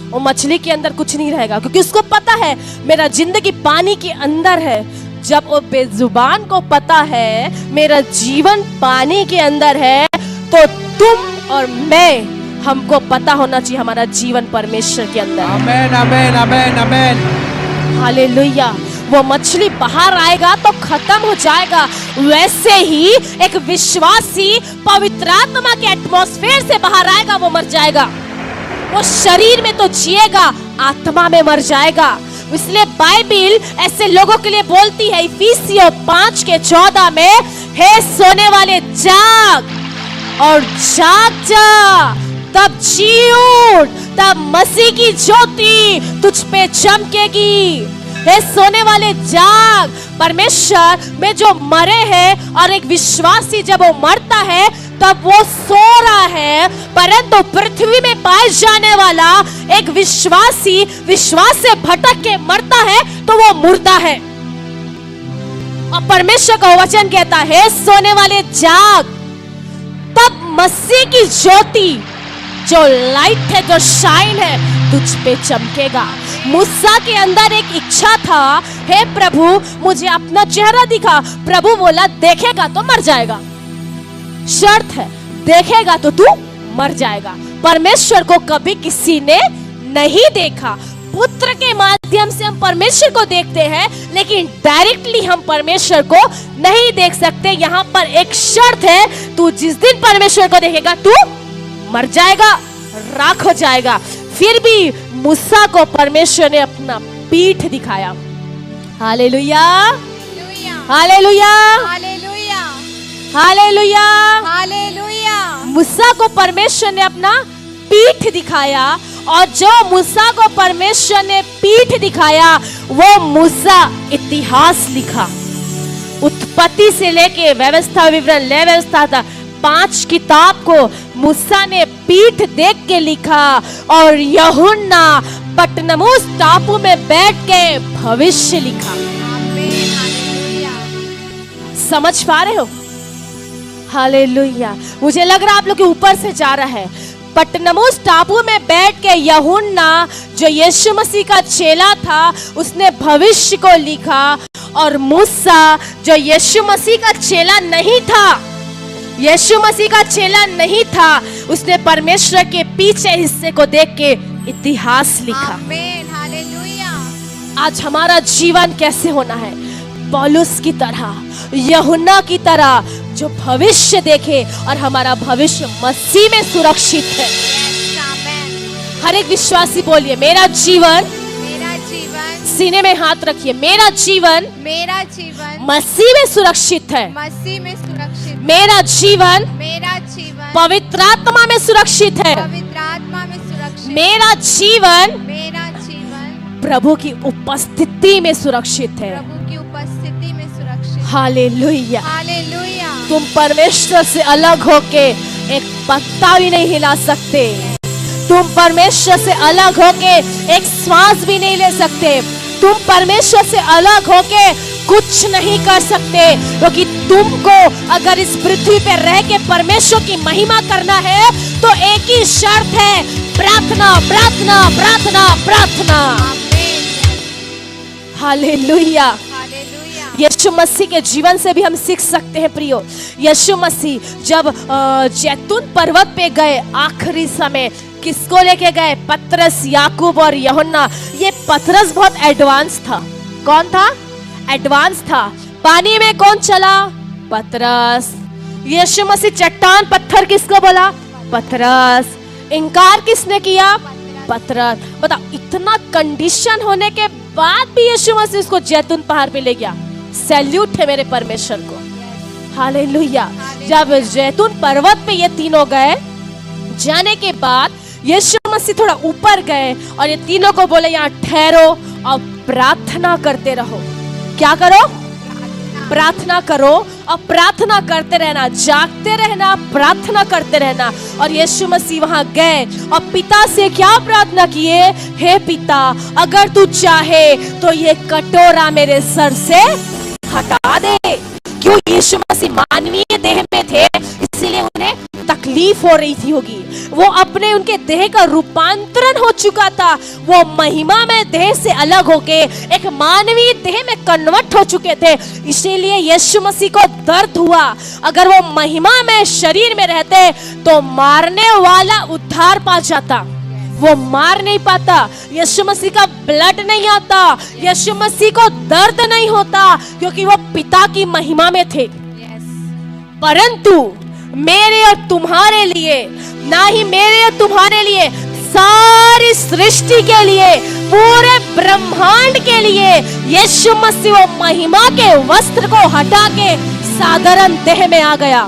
वो मछली के अंदर कुछ नहीं रहेगा, क्योंकि उसको पता है मेरा जिंदगी पानी के अंदर है। जब वो बेजुबान को पता है मेरा जीवन पानी के अंदर है, तो तुम और मैं, हमको पता होना चाहिए हमारा जीवन परमेश्वर के अंदर है। आमेन आमेन आमेन आमेन। हालेलुया। वो मछली बाहर आएगा तो खत्म हो जाएगा, वैसे ही एक विश्वासी पवित्र आत्मा के एटमॉस्फेयर से बाहर आएगा, वो मर जाएगा। वो शरीर में तो जिएगा, आत्मा में मर जाएगा। इसलिए बाइबिल ऐसे लोगों के लिए बोलती है इफिसियों 5:14 में, हे सोने वाले जाग और जाग जा, तब जी उठ, तब मसीह की ज्योति तुझ पे चमकेगी। हे सोने वाले जाग। परमेश्वर में जो मरे हैं, और एक विश्वासी जब वो मरता है तब वो सो रहा है, परंतु पृथ्वी में पाए जाने वाला एक विश्वासी विश्वास से भटक के मरता है तो वो मुर्दा है। और परमेश्वर का वचन कहता है सोने वाले जाग, तब मसीह की ज्योति, जो लाइट है, जो शाइन है, तुझ पे चमकेगा। मूसा के अंदर एक इच्छा था, हे प्रभु मुझे अपना चेहरा दिखा। प्रभु बोला देखेगा तो मर जाएगा, शर्त है, देखेगा तो तू मर जाएगा। परमेश्वर को कभी किसी ने नहीं देखा। पुत्र के माध्यम से हम परमेश्वर को देखते हैं, लेकिन डायरेक्टली हम परमेश्वर को नहीं देख सकते। यहाँ पर एक शर्त है, तू जिस दिन परमेश्वर को देखेगा तू मर जाएगा, राख हो जाएगा। फिर भी मूसा को परमेश्वर ने अपना पीठ दिखाया। Hallelujah hallelujah hallelujah hallelujah hallelujah. मूसा को परमेश्वर ने अपना पीठ दिखाया, और जो मूसा को परमेश्वर ने पीठ दिखाया वो मूसा इतिहास लिखा। उत्पत्ति से लेके व्यवस्था विवरण ले व्यवस्था था, 5 किताब को मूसा ने पीठ देख के लिखा। और यूहन्ना पटनमुस टापू में बैठ के भविष्य लिखा। आमीन हालेलुया। समझ पा रहे हो? हालेलुया। मुझे लग रहा है आप लोग के ऊपर से जा रहा है। पटनमुस टापू में बैठ के यूहन्ना, जो यीशु मसीह का चेला था, उसने भविष्य को लिखा। और मूसा, जो यीशु मसीह का चेला नहीं था, यीशु मसीह का चेला नहीं था, उसने परमेश्वर के पीछे हिस्से को देख के इतिहास लिखा। आमीन हालेलुया। आज हमारा जीवन कैसे होना है? पौलुस की तरह, यूहन्ना की तरह, जो भविष्य देखे और हमारा भविष्य मसीह में सुरक्षित है। Yes, आमीन। हर एक विश्वासी बोलिए मेरा जीवन, मेरा जीवन, सीने में हाथ रखिए, मेरा जीवन मेरा जीवन मसीह में सुरक्षित है। मसीह में सुरक्षित। मेरा जीवन मेरा जीवन पवित्र आत्मा में सुरक्षित है। पवित्र आत्मा में सुरक्षित। मेरा जीवन मेरा जीवन प्रभु की उपस्थिति में सुरक्षित है। प्रभु की उपस्थिति में सुरक्षित। हालेलुया। हालेलुया। तुम परमेश्वर से अलग होके एक पत्ता भी नहीं हिला सकते। तुम परमेश्वर से अलग होके एक श्वास भी नहीं ले सकते। तुम परमेश्वर से अलग होके कुछ नहीं कर सकते, क्योंकि तुमको अगर इस पृथ्वी पे रह के परमेश्वर की महिमा करना है तो एक ही शर्त है, प्रार्थना प्रार्थना प्रार्थना प्रार्थना। आमीन। हालेलुया। हालेलुया। यीशु मसीह के जीवन से भी हम सीख सकते हैं प्रियो। यीशु मसीह जब जैतून पर्वत पे गए, आखिरी समय किसको लेके गए? पतरस, याकूब और यूहन्ना। ये पतरस बहुत एडवांस था। कौन था? एडवांस था। पानी में कौन चला? पतरस। यीशु मसीह चट्टान पत्थर किसको बोला? पतरस। इनकार किसने किया? पतरस। बताओ, इतना कंडीशन होने के बाद भी यीशु मसीह उसको जैतून पहाड़ पे ले गया। सैल्यूट है मेरे परमेश्वर को। हालेलुया। जब जैतून पर्वत पे ये तीनों गए, जाने के बाद यीशु मसीह थोड़ा ऊपर गए और ये तीनों को बोले यहाँ ठहरो और प्रार्थना करते रहो। क्या करो? प्रार्थना करो और प्रार्थना करते रहना, जागते रहना, प्रार्थना करते रहना। और यीशु मसीह वहां गए और पिता से क्या प्रार्थना किए? हे पिता, अगर तू चाहे तो ये कटोरा मेरे सर से हटा दे। क्यों? यीशु मसीह मानवीय देह में थे, इसीलिए उन्हें तकलीफ रिलीफ हो रही थी होगी, वो अपने उनके देह का रूपांतरण हो चुका था, वो महिमा में देह से अलग होके एक मानवीय देह में कन्वर्ट हो चुके थे। इसीलिए यीशु मसीह को दर्द हुआ। अगर वो महिमा में शरीर में रहते तो मारने वाला उद्धार पा जाता, वो मार नहीं पाता। यीशु मसीह का ब्लड नहीं आता, यीशु मसीह को दर्द नहीं होता, क्योंकि वो पिता की महिमा में थे। परंतु मेरे और तुम्हारे लिए, ना ही मेरे और तुम्हारे लिए, सारी सृष्टि के लिए, पूरे ब्रह्मांड के लिए यीशु मसीह वो महिमा के वस्त्र को हटा के साधारण देह में आ गया,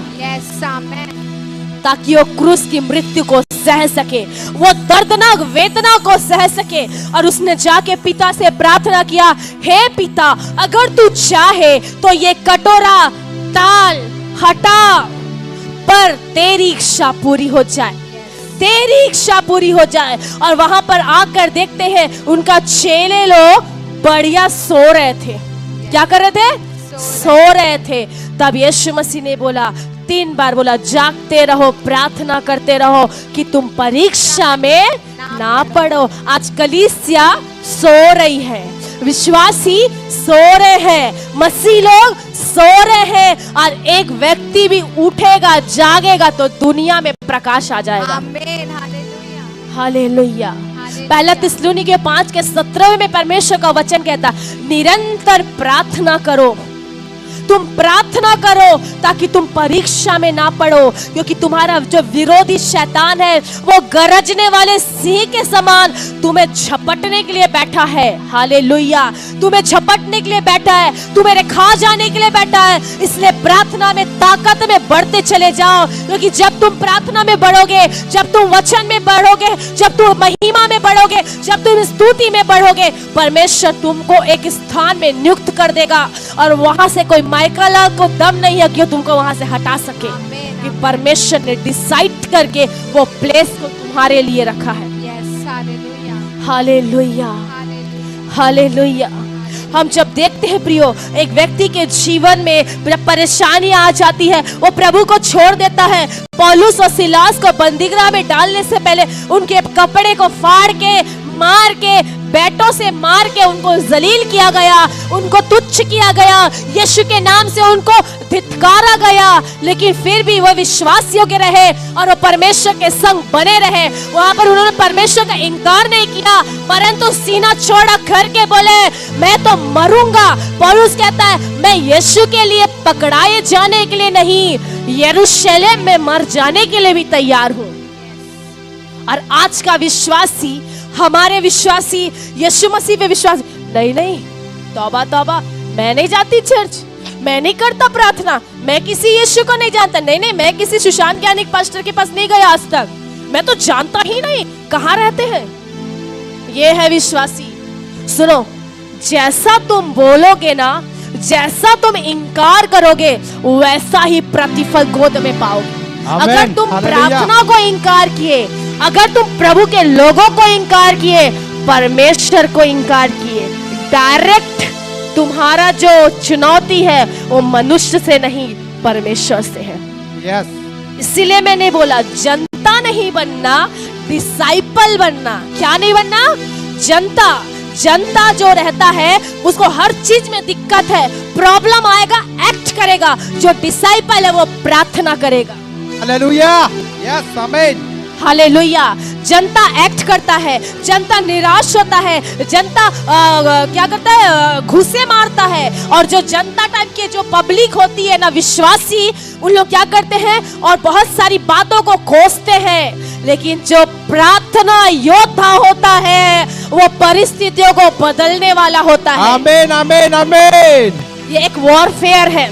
ताकि वो क्रूस की मृत्यु को सह सके, वो दर्दनाक वेदना को सह सके। और उसने जाके पिता से प्रार्थना किया, हे पिता, अगर तू चाहे तो ये कटोरा टाल हटा, पर तेरी इच्छा पूरी हो जाए, तेरी इच्छा पूरी हो जाए। और वहां पर आकर देखते हैं उनका चेले लोग बढ़िया सो रहे थे। क्या कर रहे थे? सो रहे थे। तब यीशु मसीह ने बोला, 3 बार बोला, जागते रहो, प्रार्थना करते रहो कि तुम परीक्षा में ना पड़ो। आज कलीसिया सो रही है, विश्वासी सो रहे हैं, मसीह लोग सो रहे हैं। और एक व्यक्ति भी उठेगा, जागेगा तो दुनिया में प्रकाश आ जाएगा। आमीन, हालेलुया, हालेलुया। पहला थिस्सलुनीके 5:17 में परमेश्वर का वचन कहता, निरंतर प्रार्थना करो, तुम प्रार्थना करो ताकि तुम परीक्षा में ना पड़ो, क्योंकि तुम्हारा जो विरोधी शैतान है वो गरजने वाले सिंह के समान तुम्हें झपटने के लिए बैठा है। हालेलुया, तुम्हें झपटने के लिए बैठा है, तुम्हें खा जाने के लिए बैठा है। इसलिए प्रार्थना में ताकत में बढ़ते चले जाओ, क्योंकि जब तुम प्रार्थना में बढ़ोगे, जब तुम वचन में बढ़ोगे, जब तुम महिमा में बढ़ोगे, जब तुम स्तुति में बढ़ोगे, परमेश्वर तुमको एक स्थान में नियुक्त कर देगा। और वहां से कोई माइकल को दम नहीं है कि तुमको वहां से हटा सके, कि परमेश्वर ने डिसाइड करके वो प्लेस को तुम्हारे लिए रखा है। Hallelujah, hallelujah. हम जब देखते हैं प्रियो, एक व्यक्ति के जीवन में जब परेशानी आ जाती है, वो प्रभु को छोड़ देता है। पौलुस और सिलास को बंदीगृह में डालने से पहले उनके कपड़े को फाड़ के, मार के, बैटों से मार के उनको जलील किया गया, उनको तुच्छ किया गया, यीशु के नाम से उनको धिक्कारा गया। लेकिन फिर भी वो विश्वास योग्य रहे और वो परमेश्वर के संग बने रहे। वहां पर उन्होंने परमेश्वर का इनकार नहीं किया, परंतु सीना चौड़ा करके बोले, मैं तो मरूंगा। पौलुस कहता है, मैं यीशु के लिए पकड़ाए जाने के लिए नहीं, यरूशलेम में मर जाने के लिए भी तैयार हूं। और आज का विश्वासी, हमारे विश्वासी यीशु मसीह पे विश्वास नहीं, नहीं, तौबा तौबा, मैं नहीं जाती चर्च, मैं नहीं करता प्रार्थना, मैं किसी यीशु को नहीं जानता, नहीं नहीं, मैं किसी सुशांत ज्ञानिक पास्टर के पास नहीं गया आज तक, मैं तो जानता ही नहीं कहाँ रहते हैं। ये है विश्वासी। सुनो, जैसा तुम बोलोगे ना, जैसा तुम इनकार करोगे, वैसा ही प्रतिफल गोद में पाओगे। अगर तुम प्रार्थना को इनकार किए, अगर तुम प्रभु के लोगों को इनकार किए, परमेश्वर को इनकार किए, डायरेक्ट तुम्हारा जो चुनौती है वो मनुष्य से नहीं, परमेश्वर से है। इसीलिए मैंने बोला, जनता नहीं बनना, डिसाइपल बनना। क्या नहीं बनना? जनता। जनता जो रहता है उसको हर चीज में दिक्कत है, प्रॉब्लम आएगा, एक्ट करेगा। जो डिसाइपल है वो प्रार्थना करेगा। हालेलुया, यस, आमीन। हालेलुया। जनता एक्ट करता है, जनता निराश होता है, जनता क्या करता है? घुसे मारता है। और जो जनता टाइप के जो पब्लिक होती है ना, विश्वासी, उन लोग क्या करते हैं? और बहुत सारी बातों को कोसते हैं। लेकिन जो प्रार्थना योद्धा होता है वो परिस्थितियों को बदलने वाला होता है। आमीन, आमीन, आमीन। ये एक वॉरफेयर है।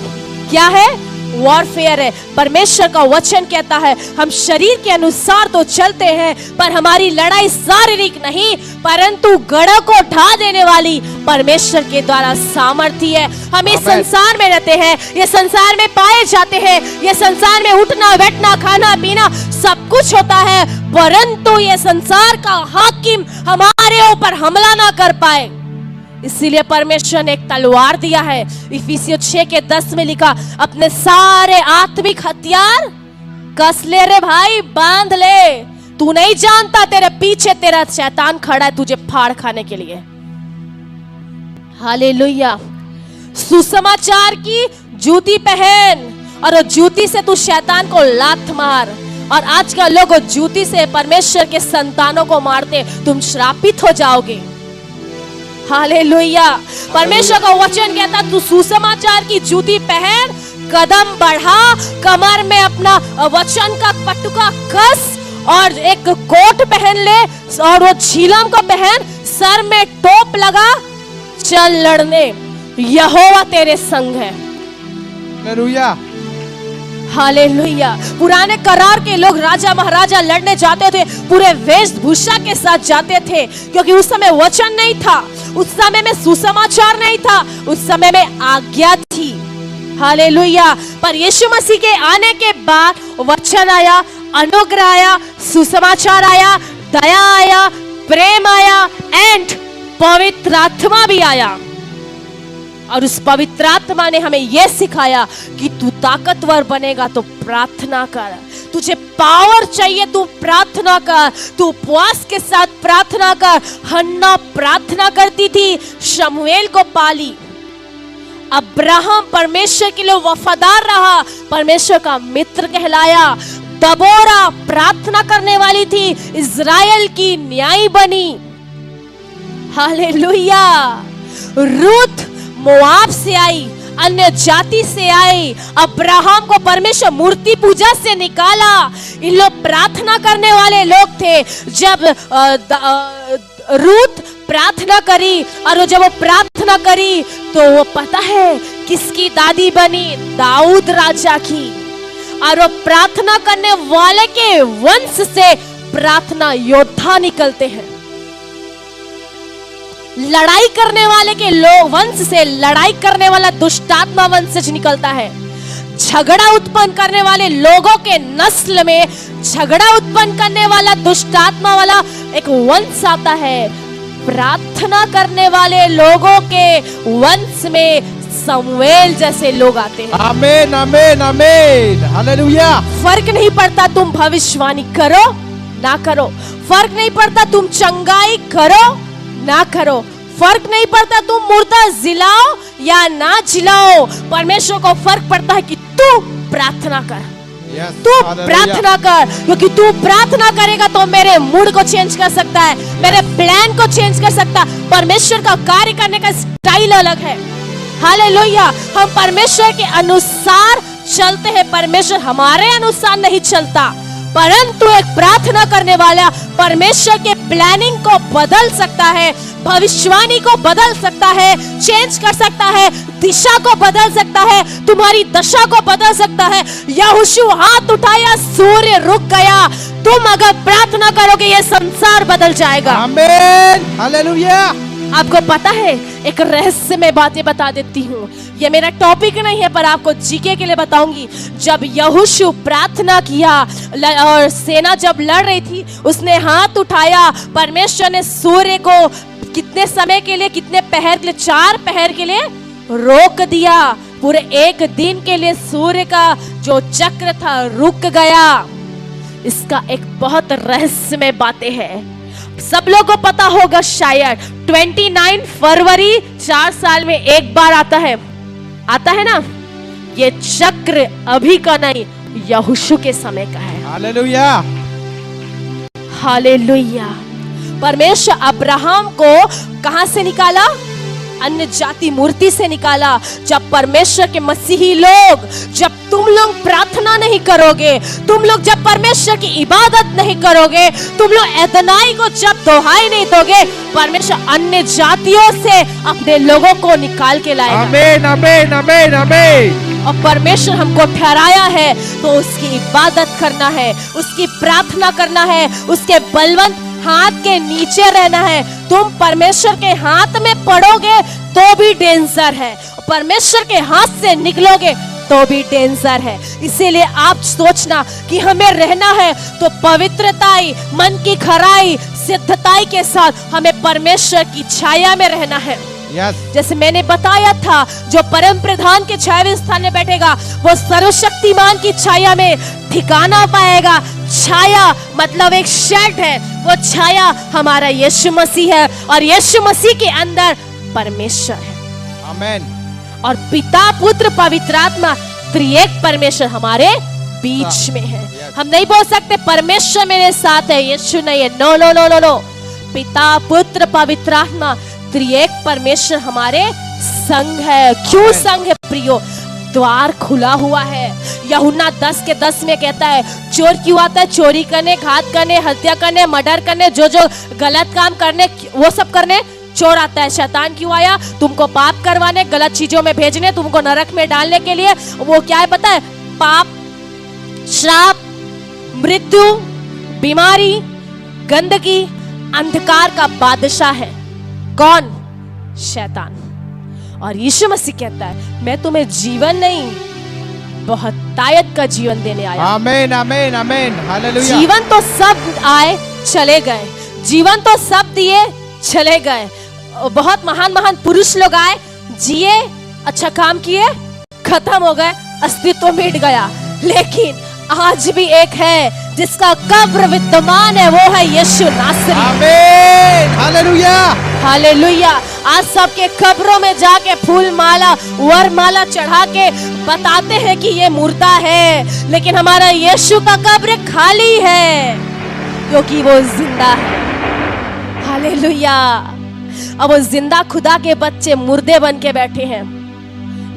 क्या है? वॉरफेयर है। परमेश्वर का वचन कहता है, हम शरीर के अनुसार तो चलते हैं, पर हमारी लड़ाई शारीरिक नहीं, परंतु गढ़ को ढा देने वाली परमेश्वर के द्वारा सामर्थ्य है। हम इस संसार में रहते हैं, ये संसार में पाए जाते हैं, ये संसार में उठना बैठना खाना पीना सब कुछ होता है, परंतु ये संसार का हाकिम हमारे ऊपर हमला ना कर पाए। इसीलिए परमेश्वर ने एक तलवार दिया है। इफिसियों 6:10 में लिखा, अपने सारे आत्मिक हथियार कस ले रे भाई, बांध ले। तू नहीं जानता तेरे पीछे तेरा शैतान खड़ा है तुझे फाड़ खाने के लिए। हालेलुया। सुसमाचार की जूती पहन और जूती से तू शैतान को लात मार। और आजकल लोग जूती से परमेश्वर के संतानों को मारते, तुम श्रापित हो जाओगे। हालेलुया। परमेश्वर का वचन कहता तू सुसमाचार की जूती पहन, कदम बढ़ा, कमर में अपना वचन का पटुका कस और एक कोट पहन ले और वो झिलम को पहन, सर में टोप लगा, चल लड़ने, यहोवा तेरे संग है। हालेलुया। हालेलुया। पुराने करार के लोग राजा महाराजा लड़ने जाते थे, पूरे वेशभूषा के साथ जाते थे, क्योंकि उस समय वचन नहीं था, उस समय में सुसमाचार नहीं था, उस समय में आज्ञा थी। हालेलुया। पर यीशु मसीह के आने के बाद वचन आया, अनुग्रह आया, सुसमाचार आया, दया आया, प्रेम आया एंड पवित्र आत्मा भी आया। और उस पवित्र आत्मा ने हमें यह सिखाया कि तू ताकतवर बनेगा तो प्रार्थना कर, तुझे पावर चाहिए तू प्रार्थना कर, तू उपवास के साथ प्रार्थना कर। हन्ना प्रार्थना करती थी, शमूएल को पाली। अब्राहम परमेश्वर के लिए वफादार रहा, परमेश्वर का मित्र कहलाया। दबोरा प्रार्थना करने वाली थी, इज़राइल की न्यायी बनी। हालेलुया। रूथ मोआब से आई, अन्य जाति से आई। अब्राहम को परमेश्वर मूर्ति पूजा से निकाला। इन लोग प्रार्थना करने वाले लोग थे। जब रूथ प्रार्थना करी और जब वो प्रार्थना करी तो वो पता है किसकी दादी बनी, दाऊद राजा की। और वो प्रार्थना करने वाले के वंश से प्रार्थना योद्धा निकलते हैं। लड़ाई करने वाले के लोग वंश से लड़ाई करने वाला दुष्टात्मा वंशज निकलता है। झगड़ा उत्पन्न करने वाले लोगों के नस्ल में झगड़ा उत्पन्न करने वाला दुष्टात्मा वाला एक वंश आता है। प्रार्थना करने वाले लोगों के वंश में शमूएल जैसे लोग आते हैं। आमीन आमीन आमीन। हालेलुया। फर्क नहीं पड़ता तुम भविष्यवाणी करो ना करो, फर्क नहीं पड़ता तुम चंगाई करो ना करो, फर्क नहीं पड़ता तुम मुर्दा जिलाओ या ना जिलाओ। परमेश्वर को फर्क पड़ता है कि तू प्रार्थना कर। तू प्रार्थना कर, क्योंकि तू प्रार्थना करेगा तो मेरे मूड को चेंज कर सकता है, मेरे प्लान को चेंज कर सकता है। परमेश्वर का कार्य करने का स्टाइल अलग है। हालेलुया। हम परमेश्वर के अनुसार चलते हैं, परमेश्वर हमारे अनुसार नहीं चलता। परंतु एक प्रार्थना करने वाला परमेश्वर के प्लानिंग को बदल सकता है, भविष्यवाणी को बदल सकता है, चेंज कर सकता है, दिशा को बदल सकता है, तुम्हारी दशा को बदल सकता है। यहोशू हाथ उठाया, सूर्य रुक गया। तुम अगर प्रार्थना करोगे ये संसार बदल जाएगा। आमीन। हालेलुया। आपको पता है, एक रहस्य में बातें बता देती हूँ। ये मेरा टॉपिक नहीं है पर आपको जीके के लिए बताऊंगी। जब यहोशू प्रार्थना किया और सेना जब लड़ रही थी, उसने हाथ उठाया, परमेश्वर ने सूर्य को कितने समय के लिए, कितने पहर के लिए, 4 पहर के लिए रोक दिया। पूरे एक दिन के लिए सूर्य का जो चक्र था रुक गया। इसका एक बहुत रहस्यमय बातें है। सब लोगों को पता होगा शायद 29 फरवरी 4 साल में एक बार आता है ना। ये चक्र अभी का नहीं, यहोशू के समय का है। हालेलुया। हालेलुया। परमेश्वर अब्राहम को कहां से निकाला? अन्य जाति मूर्ति से निकाला। जब परमेश्वर के मसीही लोग, जब तुम लोग प्रार्थना नहीं करोगे, तुम लोग जब परमेश्वर की इबादत नहीं करोगे, तुम लोग एदनाई को जब दोहाई नहीं दोगे, परमेश्वर अन्य जातियों से अपने लोगों को निकाल के लाएगा। आमीन आमीन आमीन आमीन। और परमेश्वर हमको ठहराया है तो उसकी इबादत करना है, उसकी प्रार्थना करना है, उसके बलवंत हाथ के नीचे रहना है। तुम परमेश्वर के हाथ में पड़ोगे तो भी डेंजर है, परमेश्वर के हाथ से निकलोगे तो भी डेंजर है। इसीलिए आप सोचना कि हमें रहना है तो पवित्रताई, मन की खराई, सिद्धताई के साथ हमें परमेश्वर की छाया में रहना है। यस जैसे मैंने बताया था, जो परम प्रधान के छायावे स्थान में बैठेगा वो सर्वशक्तिमान की छाया में ठिकाना पाएगा। छाया मतलब एक शेड है, वो छाया हमारा यीशु मसीह है और यीशु मसीह के अंदर परमेश्वर है। आमेन। और पिता पुत्र पवित्र आत्मा त्रिएक परमेश्वर हमारे बीच में है। हम नहीं बोल सकते परमेश्वर मेरे साथ है, यीशु नहीं है। No no no no no, पिता पुत्र पवित्र आत्मा त्रिएक परमेश्वर हमारे संग है। क्यों संग है प्रियो? द्वार खुला हुआ है। यूहन्ना 10:10 में कहता है, चोर क्यों आता है? चोरी करने, घात करने, हत्या करने, मर्डर करने, जो जो गलत काम करने, वो सब करने चोर आता है। शैतान क्यों आया? तुमको पाप करवाने, गलत चीजों में भेजने, तुमको नरक में डालने के लिए। वो क्या है पता है? पाप, श्राप, मृत्यु, बीमारी, गंदगी, अंधकार का बादशाह है। कौन? शैतान। और यीशु मसीह कहता है, मैं तुम्हें जीवन नहीं, बहुतायत का जीवन देने आया। आमेन आमेन आमेन, हालेलुया। जीवन तो सब आए चले गए, जीवन तो सब दिए चले गए। बहुत महान महान पुरुष लोग आए, जिए, अच्छा काम किए, खत्म हो गए, अस्तित्व मिट गया। लेकिन आज भी एक है जिसका कब्र विद्यमान है, वो है यीशु नासरी। आमेन, हालेलुया हालेलुया। आज सबके कब्रों में जाके फूल माला, वरमाला चढ़ा के बताते हैं कि ये मुर्दा है, लेकिन हमारा यीशु का कब्र खाली है क्योंकि वो जिंदा है। हालेलुया। अब वो जिंदा खुदा के बच्चे मुर्दे बन के बैठे हैं।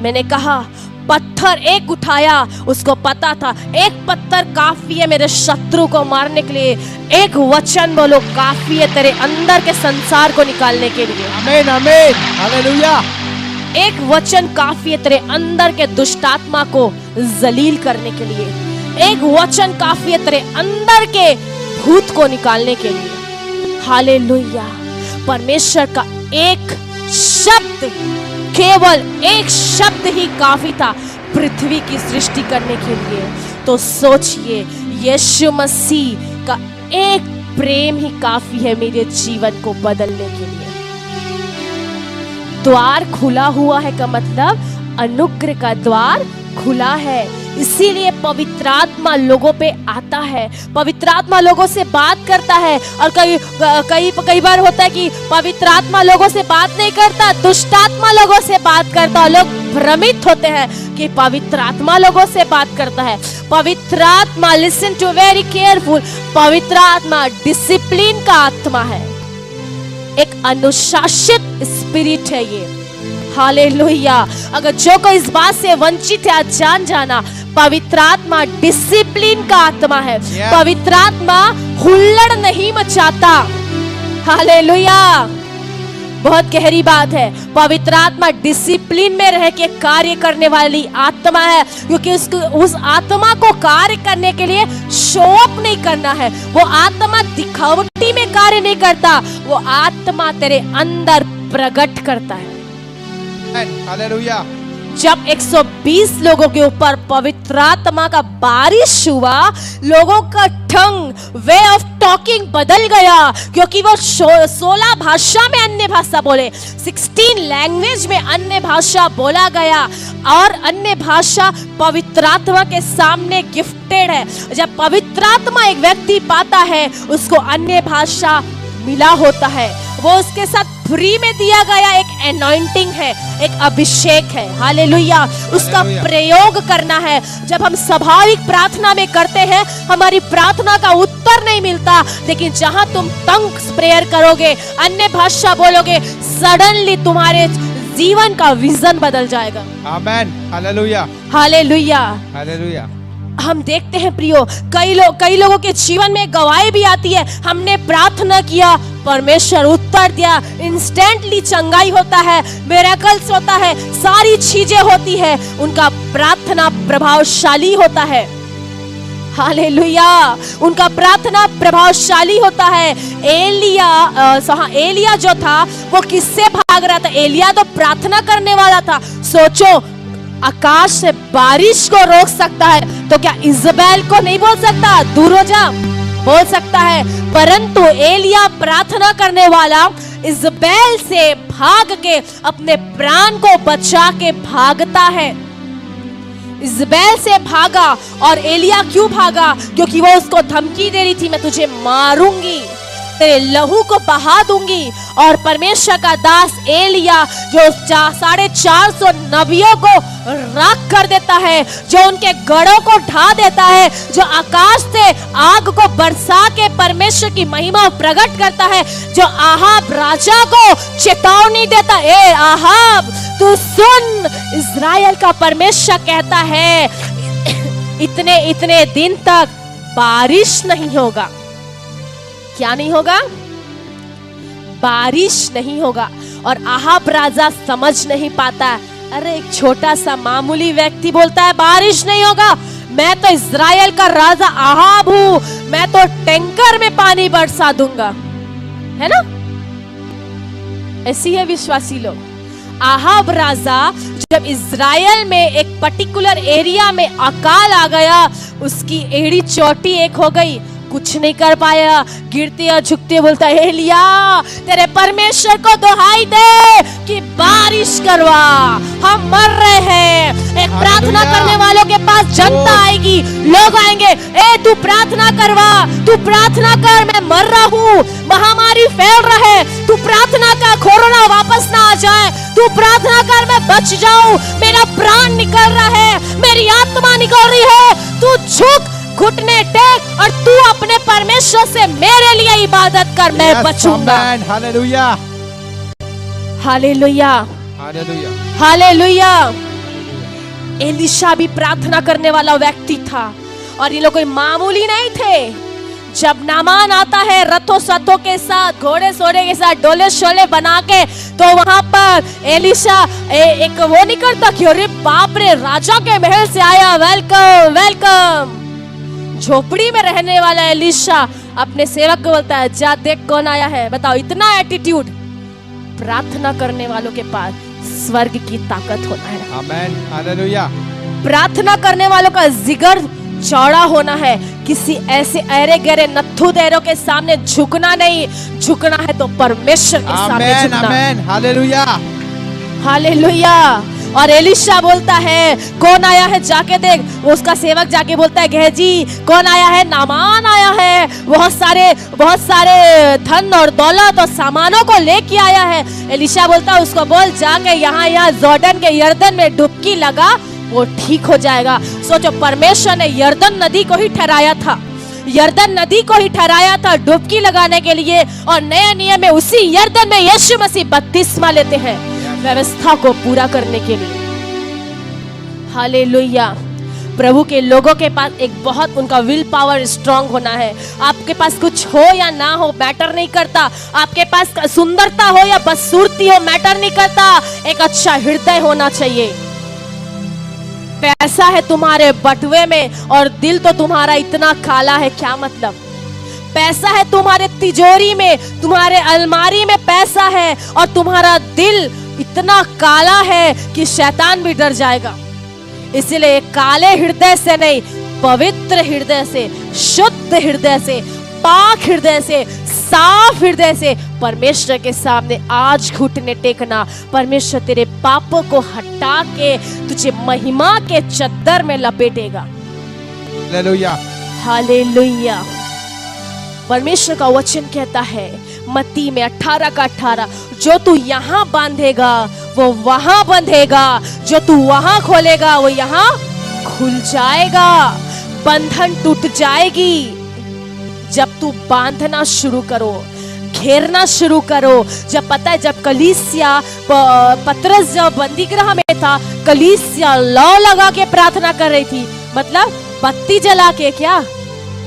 मैंने कहा पत्थर एक उठाया, उसको पता था एक पत्थर काफी है मेरे शत्रु को मारने के लिए। एक वचन बोलो काफी है तेरे अंदर के संसार को निकालने के लिए। आमेन आमेन, हालेलुया। एक वचन काफी है तेरे अंदर के दुष्टात्मा को जलील करने के लिए। एक वचन काफी है तेरे अंदर के भूत को निकालने के लिए। हालेलुया। परमेश्वर का एक शब्द, केवल एक शब्द ही काफी था पृथ्वी की सृष्टि करने के लिए। तो सोचिए, यीशु मसीह का एक प्रेम ही काफी है मेरे जीवन को बदलने के लिए। द्वार खुला हुआ है का मतलब अनुग्रह का द्वार खुला है, इसीलिए पवित्र आत्मा लोगों पे आता है, पवित्र आत्मा लोगों से बात करता है। और कई बार होता है कि पवित्र आत्मा लोगों से बात नहीं करता, दुष्ट आत्मा लोगों से बात करता। लोग भ्रमित होते हैं कि पवित्र आत्मा लोगों से बात करता है। पवित्र आत्मा, लिसन टू वेरी केयरफुल, पवित्र आत्मा डिसिप्लिन का आत्मा है, एक अनुशासित स्पिरिट है ये। हालेलुया। अगर जो कोई इस बात से वंचित है, आज जान जाना, पवित्र आत्मा डिसिप्लिन का आत्मा है। पवित्र आत्मा हुल्लड़ नहीं मचाता। हालेलुया। बहुत गहरी बात है। पवित्र आत्मा डिसिप्लिन में रह के कार्य करने वाली आत्मा है, क्योंकि उस आत्मा को कार्य करने के लिए शो अप नहीं करना है। वो आत्मा दिखावटी में कार्य नहीं करता, वो आत्मा तेरे अंदर प्रकट करता है। हालेलुया। जब 120 लोगों के ऊपर पवित्र आत्मा का बारिश हुआ, लोगों का टंग, वे ऑफ टॉकिंग बदल गया, क्योंकि वो 16 भाषा में अन्य भाषा बोले, 16 लैंग्वेज में अन्य भाषा बोला गया। और अन्य भाषा पवित्र आत्मा के सामने गिफ्टेड है। जब पवित्र आत्मा एक व्यक्ति पाता है, उसको अन्य भाषा मिला होता है, वो उसके साथ फ्री में दिया गया एक एनॉइंटिंग है, एक अभिषेक है। हालेलुया। उसका प्रयोग करना है। जब हम स्वाभाविक प्रार्थना में करते हैं, हमारी प्रार्थना का उत्तर नहीं मिलता, लेकिन जहां तुम टंग्स प्रेयर करोगे, अन्य भाषा बोलोगे, सडनली तुम्हारे जीवन का विजन बदल जाएगा। आमेन, हालेलुया हालेलुया हालेलुया। हम देखते हैं प्रियो, कई लोगों के जीवन में गवाही भी आती है। हमने प्रार्थना किया, परमेश्वर उत्तर दिया, इंस्टेंटली चंगाई होता है, मिरेकल्स होता है, सारी चीजें होती है। उनका प्रार्थना प्रभावशाली होता है। हालेलुया। उनका प्रार्थना प्रभावशाली होता है। एलिया जो था वो किससे भाग रहा था? एलिया तो प्रार्थना करने वाला था। सोचो, आकाश से बारिश को रोक सकता है तो क्या इज़बेल को नहीं बोल सकता दूर हो जा? बोल सकता है। परंतु एलिया प्रार्थना करने वाला, इजबेल से भाग के अपने प्राण को बचा के भागता है। इजबेल से भागा। और एलिया क्यों भागा? क्योंकि वो उसको धमकी दे रही थी, मैं तुझे मारूंगी, तेरे लहू को बहा दूंगी। और परमेश्वर का दास एलिया जो 450 नबियों को राख कर देता है, जो उनके गढ़ों को ढा देता है, जो आकाश से आग को बरसा के परमेश्वर की महिमा प्रकट करता है, जो आहाब राजा को चेतावनी देता, ए आहाब तू सुन, इज़राइल का परमेश्वर कहता है इतने इतने दिन तक बारिश नहीं होगा। क्या नहीं होगा? बारिश नहीं होगा। और आहाब राजा समझ नहीं पाता। अरे एक छोटा सा मामूली व्यक्ति बोलता है बारिश नहीं होगा, मैं तो इज़राइल का राजा आहाब हूं, मैं तो टैंकर में पानी बरसा दूंगा, है ना? ऐसी है विश्वासी लोग। आहाब राजा जब इज़राइल में एक पर्टिकुलर एरिया में अकाल आ गया, उसकी एड़ी चोटी एक हो गई, कुछ नहीं कर पाया, गिरते और झुकते बोलता है एलिया तेरे परमेश्वर को दुहाई दे कि बारिश करवा, हम मर रहे हैं। एक प्रार्थना करने वालों के पास जनता आएगी, लोग आएंगे, ए तू प्रार्थना करवा, तू प्रार्थना कर, मैं मर रहा हूँ, महामारी फैल रहा है, तू प्रार्थना कर, कोरोना वापस ना आ जाए, तू प्रार्थना कर, मैं बच जाऊं, मेरा प्राण निकल रहा है, मेरी आत्मा निकल रही है, तू झुक, घुटने टेक और तू अपने परमेश्वर से मेरे लिए इबादत कर, मैं बचूंगा। Hallelujah, hallelujah, hallelujah, hallelujah. एलीशा भी प्रार्थना करने वाला व्यक्ति था और ये लोग कोई मामूली नहीं थे। जब नामान आता है रथों सथों के साथ, घोड़े सोड़े के साथ, डोले शोले बना के, तो वहां पर एलीशा एक वो नहीं करता कि अरे बाप रे राजा के महल से आया, वेलकम वेलकम। झोपड़ी में रहने वाला एलीशा अपने सेवक को बोलता है जा देख कौन आया है। बताओ इतना एटीट्यूड। प्रार्थना करने वालों के पास स्वर्ग की ताकत होना है। आमेन, हालेलुया। प्रार्थना करने वालों का जिगर चौड़ा होना है। किसी ऐसे अरे गहरे नत्थु देरों के सामने झुकना नहीं, झुकना है तो परमेश्वर के सामने झुकना। आमेन, हालेलुया, हालेलुया। और एलीशा बोलता है कौन आया है जाके देख। वो उसका सेवक जाके बोलता है गेहजी कौन आया है? नामान आया है, बहुत सारे धन और दौलत और सामानों को लेके आया है। एलीशा बोलता है उसको बोल जाके यहाँ जॉर्डन के यर्दन में डुबकी लगा, वो ठीक हो जाएगा। सोचो परमेश्वर ने यर्दन नदी को ही ठहराया था, यर्दन नदी को ही ठहराया था डुबकी लगाने के लिए। और नए नियम में उसी यर्दन में यीशु मसीह बपतिस्मा लेते हैं व्यवस्था को पूरा करने के लिए। हालेलुया। प्रभु के लोगों के पास एक बहुत उनका विल पावर स्ट्रांग होना है। आपके पास कुछ हो या ना हो मैटर नहीं करता, आपके पास सुंदरता हो या बदसूरती हो मैटर नहीं करता, एक अच्छा हृदय होना चाहिए। पैसा है तुम्हारे बटुए में और दिल तो तुम्हारा इतना काला है, क्या मतलब? पैसा है तुम्हारे तिजोरी में, तुम्हारे अलमारी में पैसा है और तुम्हारा दिल इतना काला है कि शैतान भी डर जाएगा। इसलिए काले हृदय से नहीं, पवित्र हृदय से, शुद्ध हृदय से, पाक हृदय से, साफ हृदय से परमेश्वर के सामने आज घुटने टेकना। परमेश्वर तेरे पापों को हटा के तुझे महिमा के चद्दर में लपेटेगा। Hallelujah, hallelujah. परमेश्वर का वचन कहता है मत्ती में 18 का 18, जो तू यहाँ बांधेगा वो वहां बंधेगा, जो तू वहां खोलेगा वो यहाँ खुल जाएगा। बंधन टूट जाएगी जब तू बांधना शुरू करो, घेरना शुरू करो। जब पता है जब कलीसिया पतरस जब बंदीगृह में था, कलीसिया लौ लगा के प्रार्थना कर रही थी। मतलब बत्ती जला के, क्या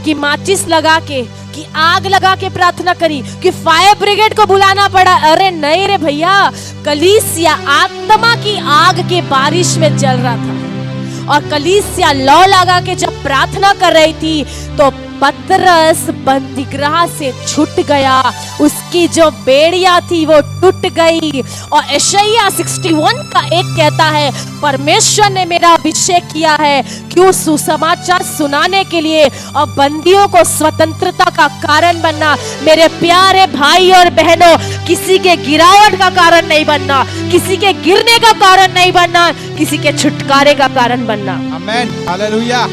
कि माचिस लगा के, कि आग लगा के प्रार्थना करी, कि फायर ब्रिगेड को बुलाना पड़ा। अरे नहीं रे भैया, कलीसिया आत्मा की आग के बारिश में जल रहा था और कलीसिया लौ लगा के जब प्रार्थना कर रही थी तो पतरस बंदीगृह से छूट गया, उसकी जो बेड़ियां थी वो टूट गई। और यशायाह 61 का 1 कहता है, परमेश्वर ने मेरा अभिषेक किया है क्यों सुसमाचार सुनाने के लिए और बंदियों को स्वतंत्रता का कारण बनना। मेरे प्यारे भाई और बहनों, किसी के गिरावट का कारण नहीं बनना, किसी के गिरने का कारण नहीं बनना, किसी के छुटकारे का कारण बनना। आमेन, हालेलुया,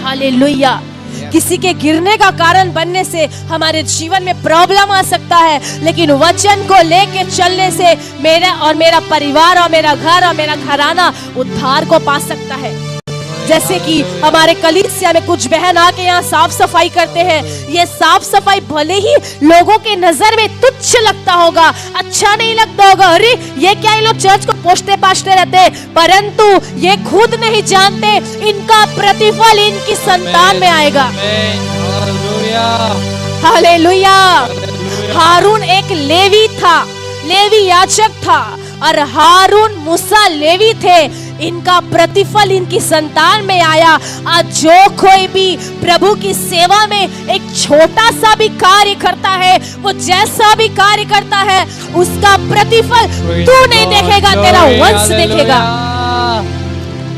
हालेलुया। किसी के गिरने का कारण बनने से हमारे जीवन में प्रॉब्लम आ सकता है, लेकिन वचन को लेके चलने से मेरा और मेरा परिवार और मेरा घर और मेरा घराना उद्धार को पा सकता है। जैसे कि हमारे कलीसिया में कुछ बहन आके यहाँ साफ सफाई करते हैं। ये साफ सफाई भले ही लोगों के नजर में तुच्छ लगता होगा, अच्छा नहीं लगता होगा, अरे ये क्या, ये लोग चर्च को पोछते पाछते रहते हैं, परंतु ये खुद नहीं जानते इनका प्रतिफल इनकी संतान में आएगा। हालेलुया। हारून एक लेवी था, लेवी याजक था, और हारून मूसा लेवी थे। इनका प्रतिफल इनकी संतान में आया। आज जो कोई भी प्रभु की सेवा में एक छोटा सा भी कार्य करता है, वो जैसा भी कार्य करता है, उसका प्रतिफल तू नहीं देखेगा, तेरा वंश देखेगा।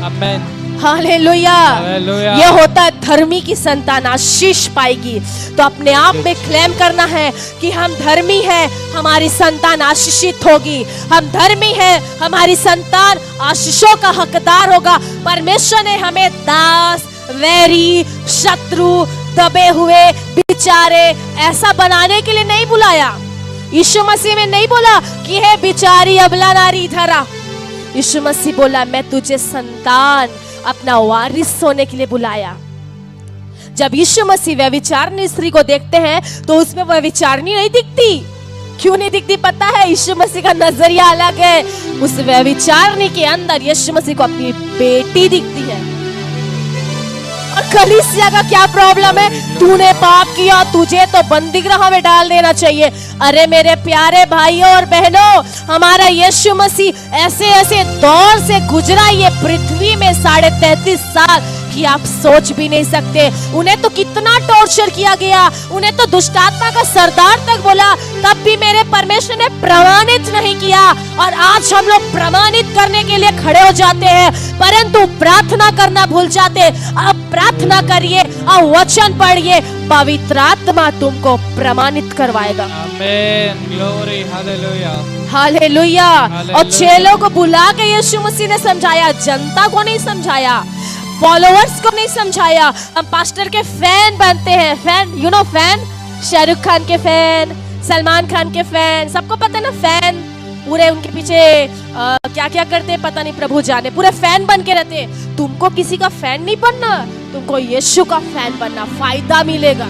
आमेन, हालेलुया। हालेलुया। ये होता है धर्मी की संतान आशीष पाएगी। तो अपने आप में क्लेम करना है कि हम धर्मी हैं, हमारी संतान आशीषित होगी। हम धर्मी हैं, हमारी संतान आशीषों का हकदार होगा। परमेश्वर ने हमें दास, वैरी, शत्रु, दबे हुए, बेचारे ऐसा बनाने के लिए नहीं बुलाया। यीशु मसीह में नहीं बोला कि हे बेचारी अबला नारी इधर आ। यीशु मसीह बोला, मैं तुझे संतान, अपना वारिस होने के लिए बुलाया। जब यीशु मसीह व्यभिचारिणी स्त्री को देखते हैं तो उसमें व्यभिचारिणी नहीं दिखती। क्यों नहीं दिखती पता है? यीशु मसीह का नजरिया अलग है। उस व्यभिचारिणी के अंदर यीशु मसीह को अपनी बेटी दिखती है। और कलीसिया का क्या प्रॉब्लम है? तूने पाप किया, तुझे तो बंदीगृह में डाल देना चाहिए। अरे मेरे प्यारे भाइयों और बहनों, हमारा यीशु मसीह ऐसे ऐसे दौर से गुजरा ये पृथ्वी में 33.5 साल कि आप सोच भी नहीं सकते। उन्हें तो कितना टॉर्चर किया गया, उन्हें तो दुष्टात्मा का सरदार तक बोला, तब भी मेरे परमेश्वर ने प्रमाणित नहीं किया। और आज हम लोग प्रमाणित करने के लिए खड़े हो जाते हैं, परंतु प्रार्थना करना भूल जाते। अब प्रार्थना करिए और वचन पढ़िए, पवित्र आत्मा तुमको प्रमाणित करवाएगा। आमेन, ग्लोरी, हालेलुया, हालेलुया। और चेलों को बुला के यीशु मसीह ने समझाया, जनता को नहीं समझाया, फॉलोअर्स को नहीं समझाया। हम पास्टर के फैन बनते हैं, fan, you know fan, Shahrukh Khan के फैन, सलमान खान के फैन, सबको पता है ना फैन। पूरे उनके पीछे क्या क्या करते हैं पता नहीं, प्रभु जाने, पूरे फैन बन के रहते हैं। तुमको किसी का फैन नहीं बनना, तुमको यीशु का फैन बनना, फायदा मिलेगा।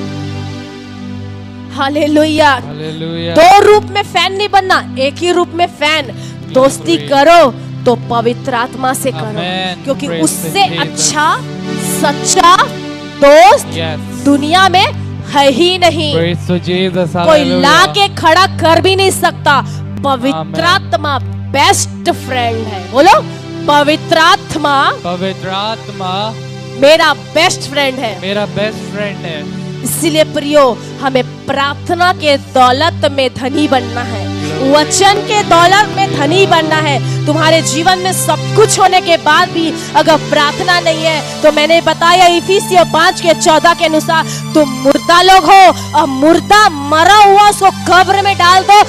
हालेलुया। हालेलुया। दो रूप में फैन नहीं बनना, एक ही रूप में फैन। दोस्ती करो तो पवित्र आत्मा से करो, Amen. क्योंकि Praise उससे the Jesus. अच्छा सच्चा दोस्त Yes. दुनिया में है ही नहीं। Praise to Jesus, कोई hallelujah. ला के खड़ा कर भी नहीं सकता। पवित्र आत्मा बेस्ट फ्रेंड है। बोलो, पवित्र आत्मा पवित्र आत्मा मेरा बेस्ट फ्रेंड है। मेरा बेस्ट फ्रेंड है। इसीलिए प्रियो, हमें प्रार्थना के दौलत में धनी बनना है, वचन के दौलत में धनी बनना है। तुम्हारे जीवन में सब कुछ होने के बाद भी अगर प्रार्थना नहीं है, तो मैंने बताया इफिसियों 5:14 के अनुसार तुम मुर्दा लोग हो, और मुर्दा मरा हुआ उसको कब्र में डाल दो,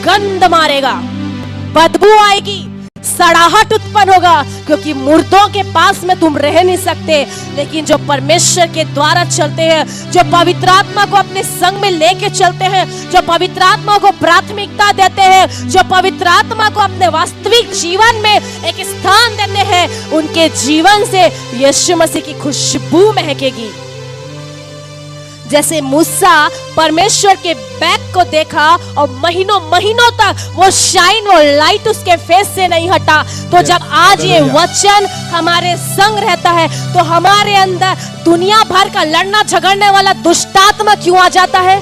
गंध मारेगा, बदबू आएगी, सड़ाहट उत्पन्न होगा, क्योंकि मुर्दों के पास में तुम रह नहीं सकते। लेकिन जो परमेश्वर के द्वारा चलते हैं, जो पवित्र आत्मा को अपने संग में लेके चलते हैं, जो पवित्र आत्मा को प्राथमिकता देते हैं, जो पवित्र आत्मा को अपने वास्तविक जीवन में एक स्थान देते हैं, उनके जीवन से यीशु मसीह की खुशबू महकेगी। जैसे मूसा परमेश्वर के बैक को देखा और महीनों महीनों तक वो शाइन, वो लाइट उसके फेस से नहीं हटा, तो जब आज ये वचन हमारे संग रहता है, तो हमारे अंदर दुनिया भर का लड़ना झगड़ने वाला दुष्टात्मा क्यों आ जाता है?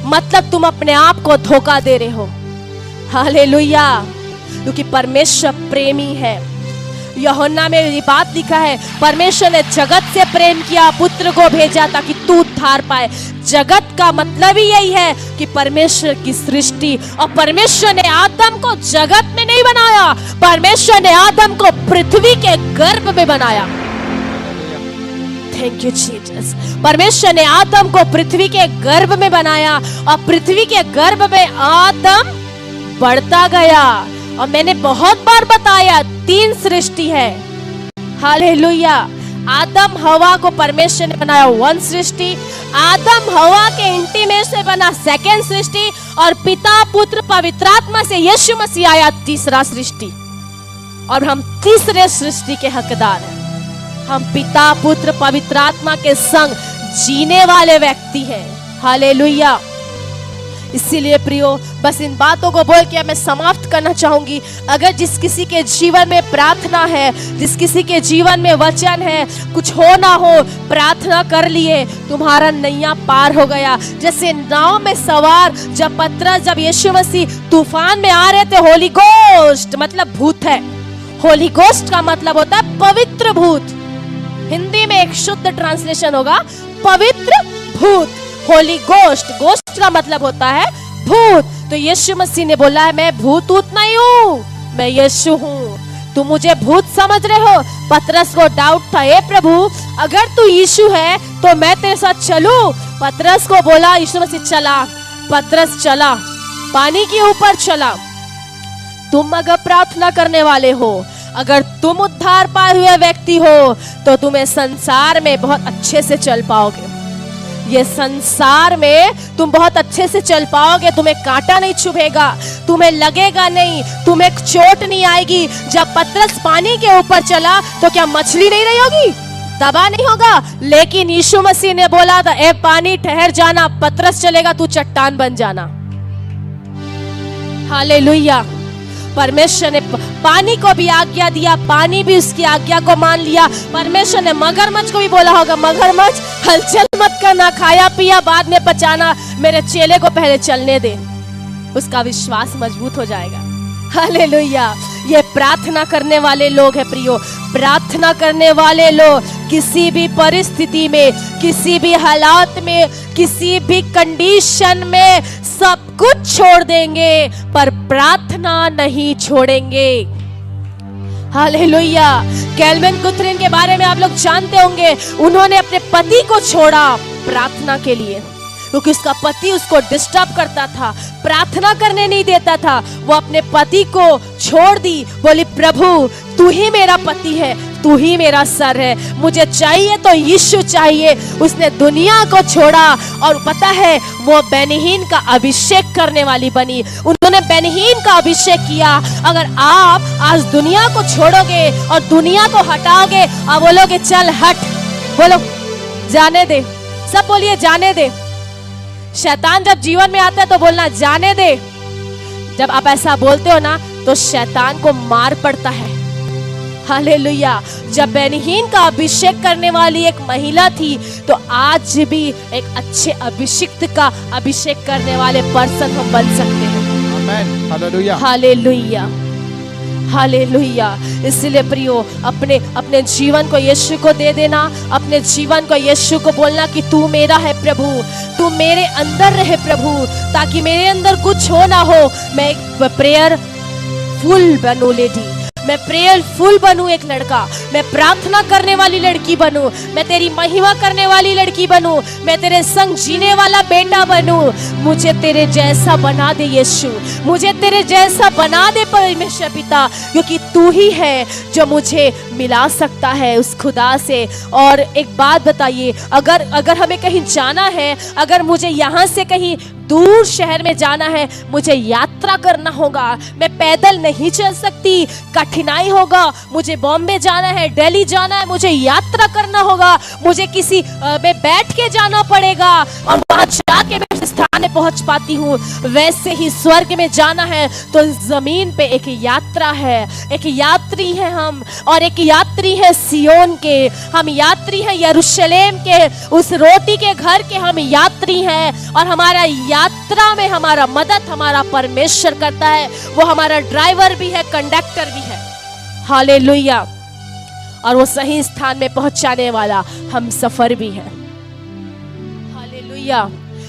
मतलब तुम अपने आप को धोखा दे रहे हो। हालेलुया। क्योंकि परमेश्वर प्रेमी है। यूहन्ना में ये बात लिखा है, परमेश्वर ने जगत से प्रेम किया, पुत्र को भेजा ताकि तू उद्धार पाए। जगत का मतलब ही यही है कि परमेश्वर की सृष्टि, और परमेश्वर ने आदम को जगत में नहीं बनाया, परमेश्वर ने आदम को पृथ्वी के गर्भ में बनाया। Thank you Jesus. परमेश्वर ने आदम को पृथ्वी के गर्भ में बनाया, और पृथ्वी के गर्भ में आदम बढ़ता गया। और मैंने बहुत बार बताया 3 सृष्टि है। हालेलुया। आदम हवा को परमेश्वर ने बनाया 1 सृष्टि, आदम हवा के इंटीमेट से बना 2nd सृष्टि, और पिता पुत्र पवित्र आत्मा से यीशु मसीह आया 3रा सृष्टि। और हम 3रे सृष्टि के हकदार हैं। हम पिता पुत्र पवित्र आत्मा के संग जीने वाले व्यक्ति हैं। हालेलुया। इसीलिए प्रियो, बस इन बातों को बोल के मैं समाप्त करना चाहूंगी। अगर जिस किसी के जीवन में प्रार्थना है, जिस किसी के जीवन में वचन है, कुछ हो ना हो, प्रार्थना कर लिए, तुम्हारा नैया पार हो गया। जैसे नाव में सवार जब यीशु मसीह तूफान में आ रहे थे, होली गोस्ट मतलब भूत है। होली गोस्ट का मतलब होता है पवित्र भूत। हिंदी में एक शुद्ध ट्रांसलेशन होगा पवित्र भूत। होली गोस्ट, गोस्ट का मतलब होता है भूत। तो यीशु मसीह ने बोला है, मैं भूत नहीं हूँ, मैं यीशु हूँ। तुम मुझे भूत समझ रहे हो। पतरस को डाउट था, हे प्रभु अगर तू यीशु है तो मैं तेरे साथ चलूं। पतरस को बोला यीशु मसीह चला। पतरस चला, पानी के ऊपर चला। तुम अगर प्रार्थना करने वाले हो, अगर तुम उद्धार पाए हुए व्यक्ति हो, तो तुम्हें संसार में बहुत अच्छे से चल पाओगे। ये संसार में तुम बहुत अच्छे से चल पाओगे। तुम्हें कांटा नहीं चुभेगा, तुम्हें लगेगा नहीं, तुम्हें चोट नहीं आएगी। जब पतरस पानी के ऊपर चला तो क्या मछली नहीं रही होगी? तबाह नहीं होगा। लेकिन यीशु मसीह ने बोला था, ए पानी ठहर जाना, पतरस चलेगा, तू चट्टान बन जाना। हालेलुया। परमेश्वर ने पानी को भी आज्ञा दिया, पानी भी उसकी आज्ञा को मान लिया। परमेश्वर ने मगरमच्छ को भी बोला होगा, मगरमच्छ हलचल मत करना, खाया पिया बाद में पचाना, मेरे चेले को पहले चलने दे। उसका विश्वास मजबूत हो जाएगा। हालेलुया। ये प्रार्थना करने वाले लोग हैं प्रियो। प्रार्थना करने वाले लोग किसी भी परिस्थिति में, किसी भी हालात में, किसी भी कंडीशन में सब कुछ छोड़ देंगे, पर प्रार्थना नहीं छोड़ेंगे। हालेलुया। कैल्विन गुथरीन के बारे में आप लोग जानते होंगे। उन्होंने अपने पति को छोड़ा प्रार्थना के लिए, क्योंकि उसका पति उसको डिस्टर्ब करता था, प्रार्थना करने नहीं देता था। वो अपने पति को छोड़ दी, बोली प्रभु तू ही मेरा पति है, तू ही मेरा सर है, मुझे चाहिए तो यीशु चाहिए। उसने दुनिया को छोड़ा, और पता है वो बेनहीन का अभिषेक करने वाली बनी। उन्होंने बेनहीन का अभिषेक किया। अगर आप आज दुनिया को छोड़ोगे और दुनिया को हटाओगे और बोलोगे चल हट, बोलो जाने दे, सब बोलिए जाने दे। शैतान जब जीवन में आता है तो बोलना जाने दे। जब आप ऐसा बोलते हो ना तो शैतान को मार पड़ता है। हालेलुया। जब बेनहीन का अभिषेक करने वाली एक महिला थी, तो आज भी एक अच्छे अभिषिक्त का अभिषेक करने वाले पर्सन हम बन सकते हैं। आमेन। हालेलुया। हालेलुया। हालेलुया। इसलिए प्रियो, अपने जीवन को यीशु को दे देना। अपने जीवन को यीशु को बोलना कि तू मेरा है प्रभु, तू मेरे अंदर रहे प्रभु, ताकि मेरे अंदर कुछ हो ना हो। मैं एक प्रेयर फुल बनूं लेडी, मैं प्रेयरफुल बनूं एक लड़का, मैं प्रार्थना करने वाली लड़की बनूं, मैं तेरी महिमा करने वाली लड़की बनूं, मैं तेरे संग जीने वाला बेटा बनूं। मुझे तेरे जैसा बना दे यीशु, मुझे तेरे जैसा बना दे परमेश्वर पिता, क्योंकि तू ही है जो मुझे मिला सकता है उस खुदा से। और एक बात बताइए, अगर हमें कहीं जाना है, अगर मुझे यहाँ से कहीं दूर शहर में जाना है, मुझे यात्रा करना होगा, मैं पैदल नहीं चल सकती, कठिनाई होगा। मुझे बॉम्बे जाना है, दिल्ली जाना है, मुझे यात्रा करना होगा, मुझे किसी में बैठ के जाना पड़ेगा और वहां जाके मैं उस स्थान में पहुंच पाती हूँ। वैसे ही स्वर्ग में जाना है तो जमीन पे एक यात्रा है, एक यात्री है हम, और एक यात्री है सियोन के, हम यात्री हैं यरूशलेम के, उस रोटी के घर के हम यात्री हैं। और हमारा यात्रा में हमारा मदद हमारा परमेश्वर करता है। वो हमारा ड्राइवर भी है, कंडक्टर भी है। हालेलुया। और वो सही स्थान में पहुंचाने वाला हम सफर भी है। हालेलुया।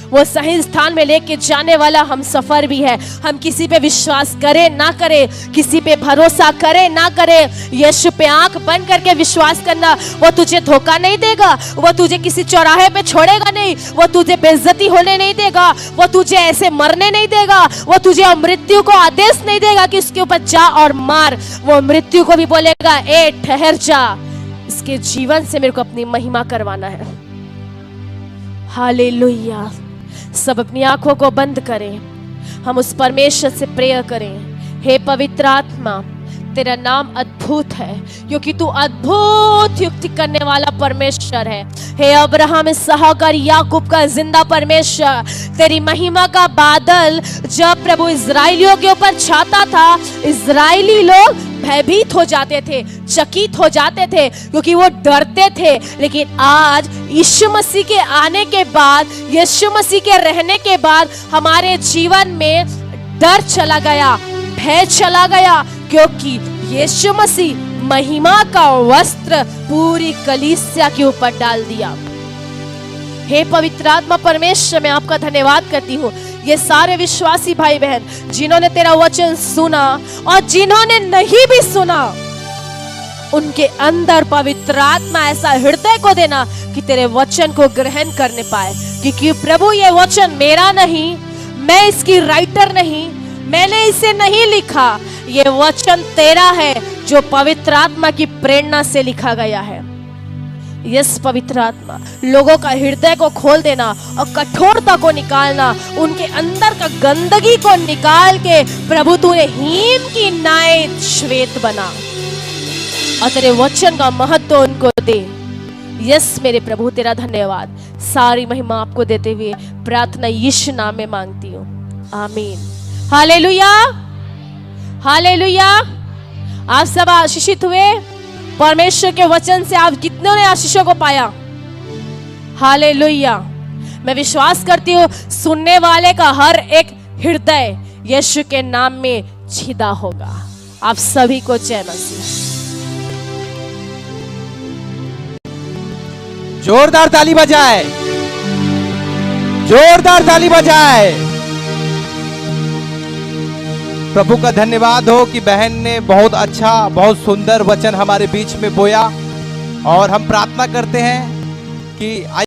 वो सही स्थान में लेके जाने वाला हम सफर भी है। हम किसी पे विश्वास करें ना करें, किसी पे भरोसा करें ना करें, यीशु पे आंख बंद करके विश्वास करना, वो तुझे धोखा नहीं देगा, वो तुझे किसी चौराहे पे छोड़ेगा नहीं, वो तुझे बेइज्जती होने नहीं देगा, वो तुझे ऐसे मरने नहीं देगा, वो तुझे मृत्यु को आदेश नहीं देगा कि उसके ऊपर जा और मार। वो मृत्यु को भी बोलेगा, ए ठहर जा, इसके जीवन से मेरे को अपनी महिमा करवाना है। हालेलुया। सब अपनी आंखों को बंद करें, हम उस परमेश्वर से प्रेयर करें। हे पवित्र आत्मा, तेरा नाम अद्भुत है, क्योंकि तू अद्भुत युक्ति करने वाला परमेश्वर है। हे अब्राहम, इसहाक और याकूब का जिंदा परमेश्वर, तेरी महिमा का बादल जब प्रभु इजराइलियों के ऊपर छाता था, इजराइली लोग भयभीत हो जाते थे, चकित हो जाते थे, क्योंकि वो डरते थे। लेकिन आज यीशु मसीह के आने के बाद, यीशु मसीह के रहने के बाद हमारे जीवन में डर चला गया, भय चला गया, क्योंकि यीशु मसीह महिमा का वस्त्र पूरी कलीसिया के ऊपर डाल दिया। हे पवित्र आत्मा परमेश्वर, मैं आपका धन्यवाद करती हूँ। ये सारे विश्वासी भाई बहन जिन्होंने तेरा वचन सुना और जिन्होंने नहीं भी सुना, उनके अंदर पवित्र आत्मा ऐसा हृदय को देना कि तेरे वचन को ग्रहण करने पाए। क्योंकि प्रभु, ये वचन मेरा नहीं, मैं इसकी राइटर नहीं, मैंने इसे नहीं लिखा, ये वचन तेरा है जो पवित्र आत्मा की प्रेरणा से लिखा गया है। यस पवित्र आत्मा, लोगों का हृदय को खोल देना और कठोरता को निकालना, उनके अंदर का गंदगी को निकाल के प्रभु तूने हिम की नाई श्वेत बना और तेरे वचन का महत्व उनको दे। यस मेरे प्रभु, तेरा धन्यवाद। सारी महिमा आपको देते हुए प्रार्थना यीशु नाम में मांगती हूँ, आमीन। Hallelujah, hallelujah. आप सब आशीषित हुए परमेश्वर के वचन से। आप कितनों ने आशीषों को पाया? हालेलुया। मैं विश्वास करती हूँ सुनने वाले का हर एक हृदय यीशु के नाम में छिदा होगा। आप सभी को जय मसीह। जोरदार ताली बजाए, जोरदार ताली बजाए। प्रभु का धन्यवाद हो कि बहन ने बहुत अच्छा, बहुत सुंदर वचन हमारे बीच में बोया। और हम प्रार्थना करते हैं कि